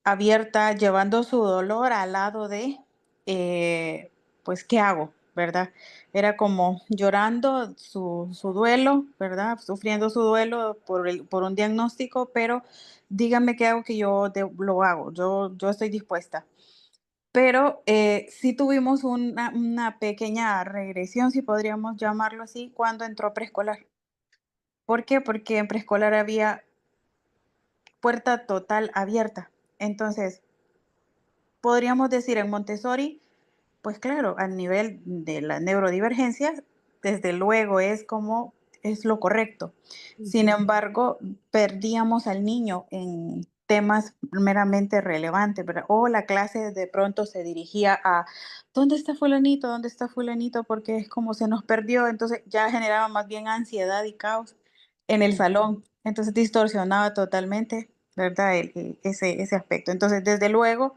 abierta, llevando su dolor al lado de, pues, ¿qué hago? ¿Verdad? Era como llorando su duelo, ¿verdad? Sufriendo su duelo por un diagnóstico, pero dígame qué hago que lo hago, yo estoy dispuesta. Pero sí tuvimos una pequeña regresión, si podríamos llamarlo así, cuando entró a preescolar. ¿Por qué? Porque en preescolar había puerta total abierta. Entonces, podríamos decir en Montessori, pues claro, al nivel de la neurodivergencia, desde luego es lo correcto. Sin Ujú. embargo, perdíamos al niño en temas meramente relevantes, ¿verdad? O la clase de pronto se dirigía a, ¿dónde está fulanito? ¿Dónde está fulanito? Porque es como se nos perdió, entonces ya generaba más bien ansiedad y caos en el Ujú. salón, entonces distorsionaba totalmente, ¿verdad? Ese aspecto. Entonces, desde luego,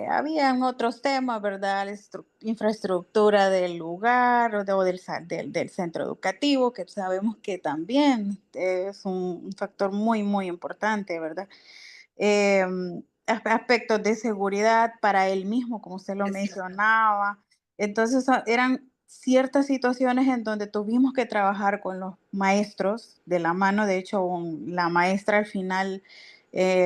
habían otros temas, ¿verdad? La infraestructura del lugar o del centro educativo, que sabemos que también es un factor muy, muy importante, ¿verdad? Aspectos de seguridad para él mismo, como usted lo Exacto. mencionaba. Entonces, eran ciertas situaciones en donde tuvimos que trabajar con los maestros de la mano. De hecho, la maestra al final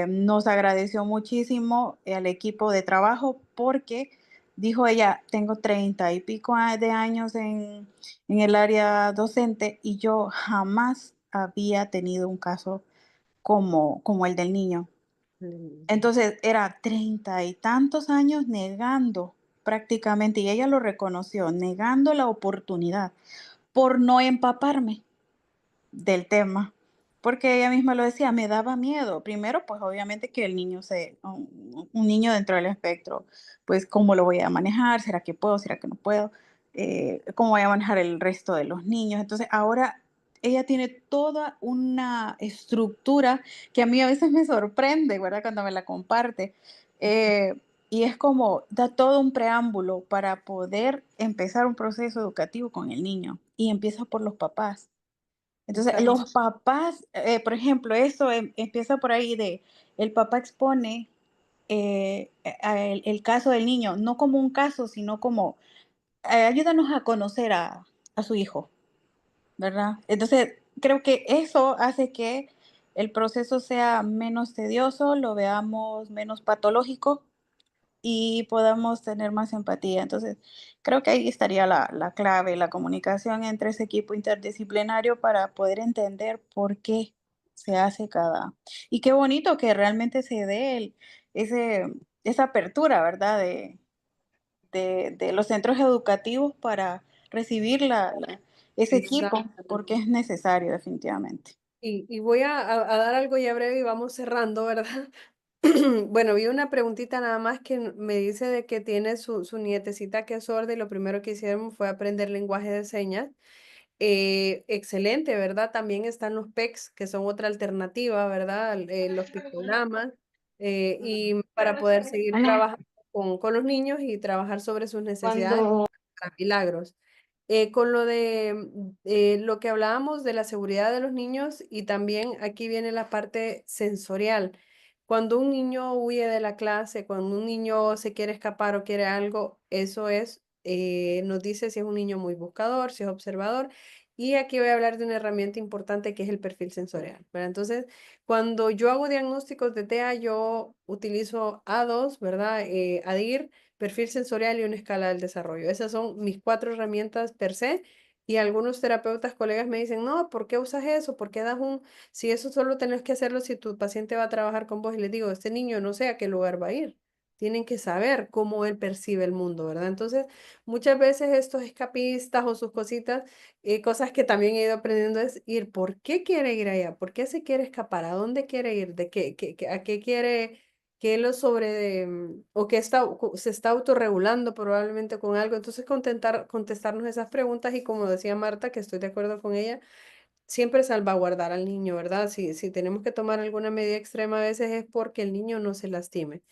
nos agradeció muchísimo al equipo de trabajo porque dijo ella, tengo 30 y pico de años en el área docente y yo jamás había tenido un caso como el del niño. Mm. Entonces, era 30 y tantos años negando prácticamente, y ella lo reconoció, negando la oportunidad por no empaparme del tema, porque ella misma lo decía, me daba miedo. Primero, pues obviamente que el niño un niño dentro del espectro, pues cómo lo voy a manejar, será que puedo, será que no puedo, cómo voy a manejar el resto de los niños. Entonces, ahora ella tiene toda una estructura que a mí a veces me sorprende, ¿verdad? Cuando me la comparte. Eh, y es como, da todo un preámbulo para poder empezar un proceso educativo con el niño. Y empieza por los papás. Entonces, Exacto. los papás, por ejemplo, eso empieza por ahí el papá expone el caso del niño, no como un caso, sino como ayúdanos a conocer a su hijo, ¿verdad? Entonces, creo que eso hace que el proceso sea menos tedioso, lo veamos menos patológico y podamos tener más empatía. Entonces, creo que ahí estaría la clave, la comunicación entre ese equipo interdisciplinario para poder entender por qué se hace cada. Y qué bonito que realmente se dé ese, esa apertura, ¿verdad? De los centros educativos para recibir ese equipo, Exacto. porque es necesario definitivamente. Y voy a dar algo ya breve y vamos cerrando, ¿verdad? Bueno, vi una preguntita nada más que me dice de que tiene su nietecita que es sorda y lo primero que hicieron fue aprender lenguaje de señas. Excelente, ¿verdad? También están los PECs, que son otra alternativa, ¿verdad? Los pictogramas, y para poder seguir trabajando con los niños y trabajar sobre sus necesidades Cuando para milagros. Con lo de lo que hablábamos de la seguridad de los niños y también aquí viene la parte sensorial. Cuando un niño huye de la clase, cuando un niño se quiere escapar o quiere algo, eso es, nos dice si es un niño muy buscador, si es observador. Y aquí voy a hablar de una herramienta importante que es el perfil sensorial, ¿verdad? Entonces, cuando yo hago diagnósticos de TEA, yo utilizo A2, ¿verdad? ADIR, perfil sensorial y una escala del desarrollo. Esas son mis 4 herramientas per se. Y algunos terapeutas, colegas me dicen, no, ¿por qué usas eso? ¿Por qué das si eso solo tenés que hacerlo si tu paciente va a trabajar con vos? Y les digo, este niño no sé a qué lugar va a ir. Tienen que saber cómo él percibe el mundo, ¿verdad? Entonces, muchas veces estos escapistas o sus cositas, cosas que también he ido aprendiendo es ir, ¿por qué quiere ir allá? ¿Por qué se quiere escapar? ¿A dónde quiere ir? ¿De a qué quiere? Que lo o que se está autorregulando probablemente con algo. Entonces, contestarnos esas preguntas y como decía Marta, que estoy de acuerdo con ella, siempre salvaguardar al niño, ¿verdad? Si tenemos que tomar alguna medida extrema a veces es porque el niño no se lastime,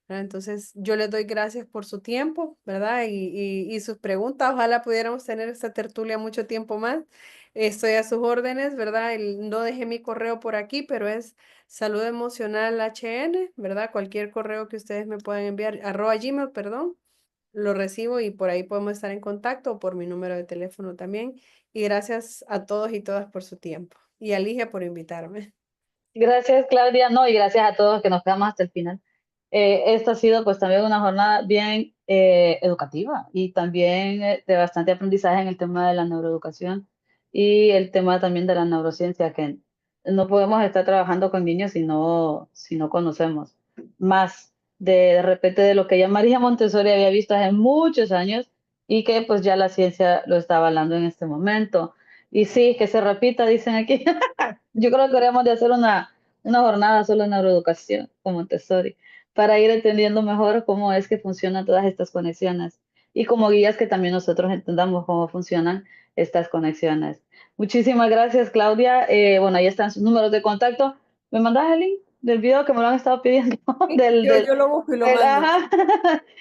¿verdad? Entonces, yo les doy gracias por su tiempo, ¿verdad? Y sus preguntas. Ojalá pudiéramos tener esta tertulia mucho tiempo más. Estoy a sus órdenes, ¿verdad? No dejé mi correo por aquí, pero es Salud Emocional HN, ¿verdad? Cualquier correo que ustedes me puedan enviar, @gmail, perdón, lo recibo y por ahí podemos estar en contacto o por mi número de teléfono también. Y gracias a todos y todas por su tiempo. Y a Ligia por invitarme. Gracias, Claudia. No, y gracias a todos que nos quedamos hasta el final. Esta ha sido pues también una jornada bien educativa y también de bastante aprendizaje en el tema de la neuroeducación y el tema también de la neurociencia, que no podemos estar trabajando con niños si no conocemos más de repente de lo que ya María Montessori había visto hace muchos años y que pues ya la ciencia lo está avalando en este momento. Y sí, que se repita, dicen aquí. Yo creo que deberíamos de hacer una jornada solo en neuroeducación con Montessori para ir entendiendo mejor cómo es que funcionan todas estas conexiones y como guías que también nosotros entendamos cómo funcionan estas conexiones. Muchísimas gracias, Claudia. Bueno, ahí están sus números de contacto. ¿Me mandas el link del video que me lo han estado pidiendo? Yo lo busco y lo mando. Ajá.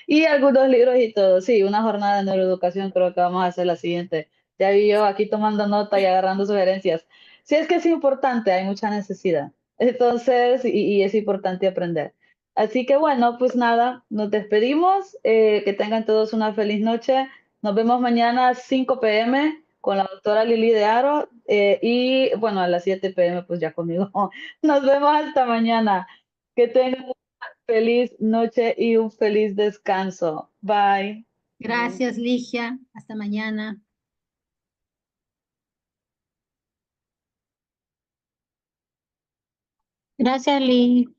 Y algunos libros y todo. Sí, una jornada de neuroeducación creo que vamos a hacer la siguiente. Ya vi yo aquí tomando nota y agarrando sugerencias. Sí, es que es importante, hay mucha necesidad. Entonces, y es importante aprender. Así que bueno, pues nada, nos despedimos. Que tengan todos una feliz noche. Nos vemos mañana a 5 p.m. con la doctora Lili de Aro. Y bueno, a las 7 p.m. pues ya conmigo. Nos vemos hasta mañana. Que tengan una feliz noche y un feliz descanso. Bye. Gracias, Ligia. Hasta mañana. Gracias, Lee.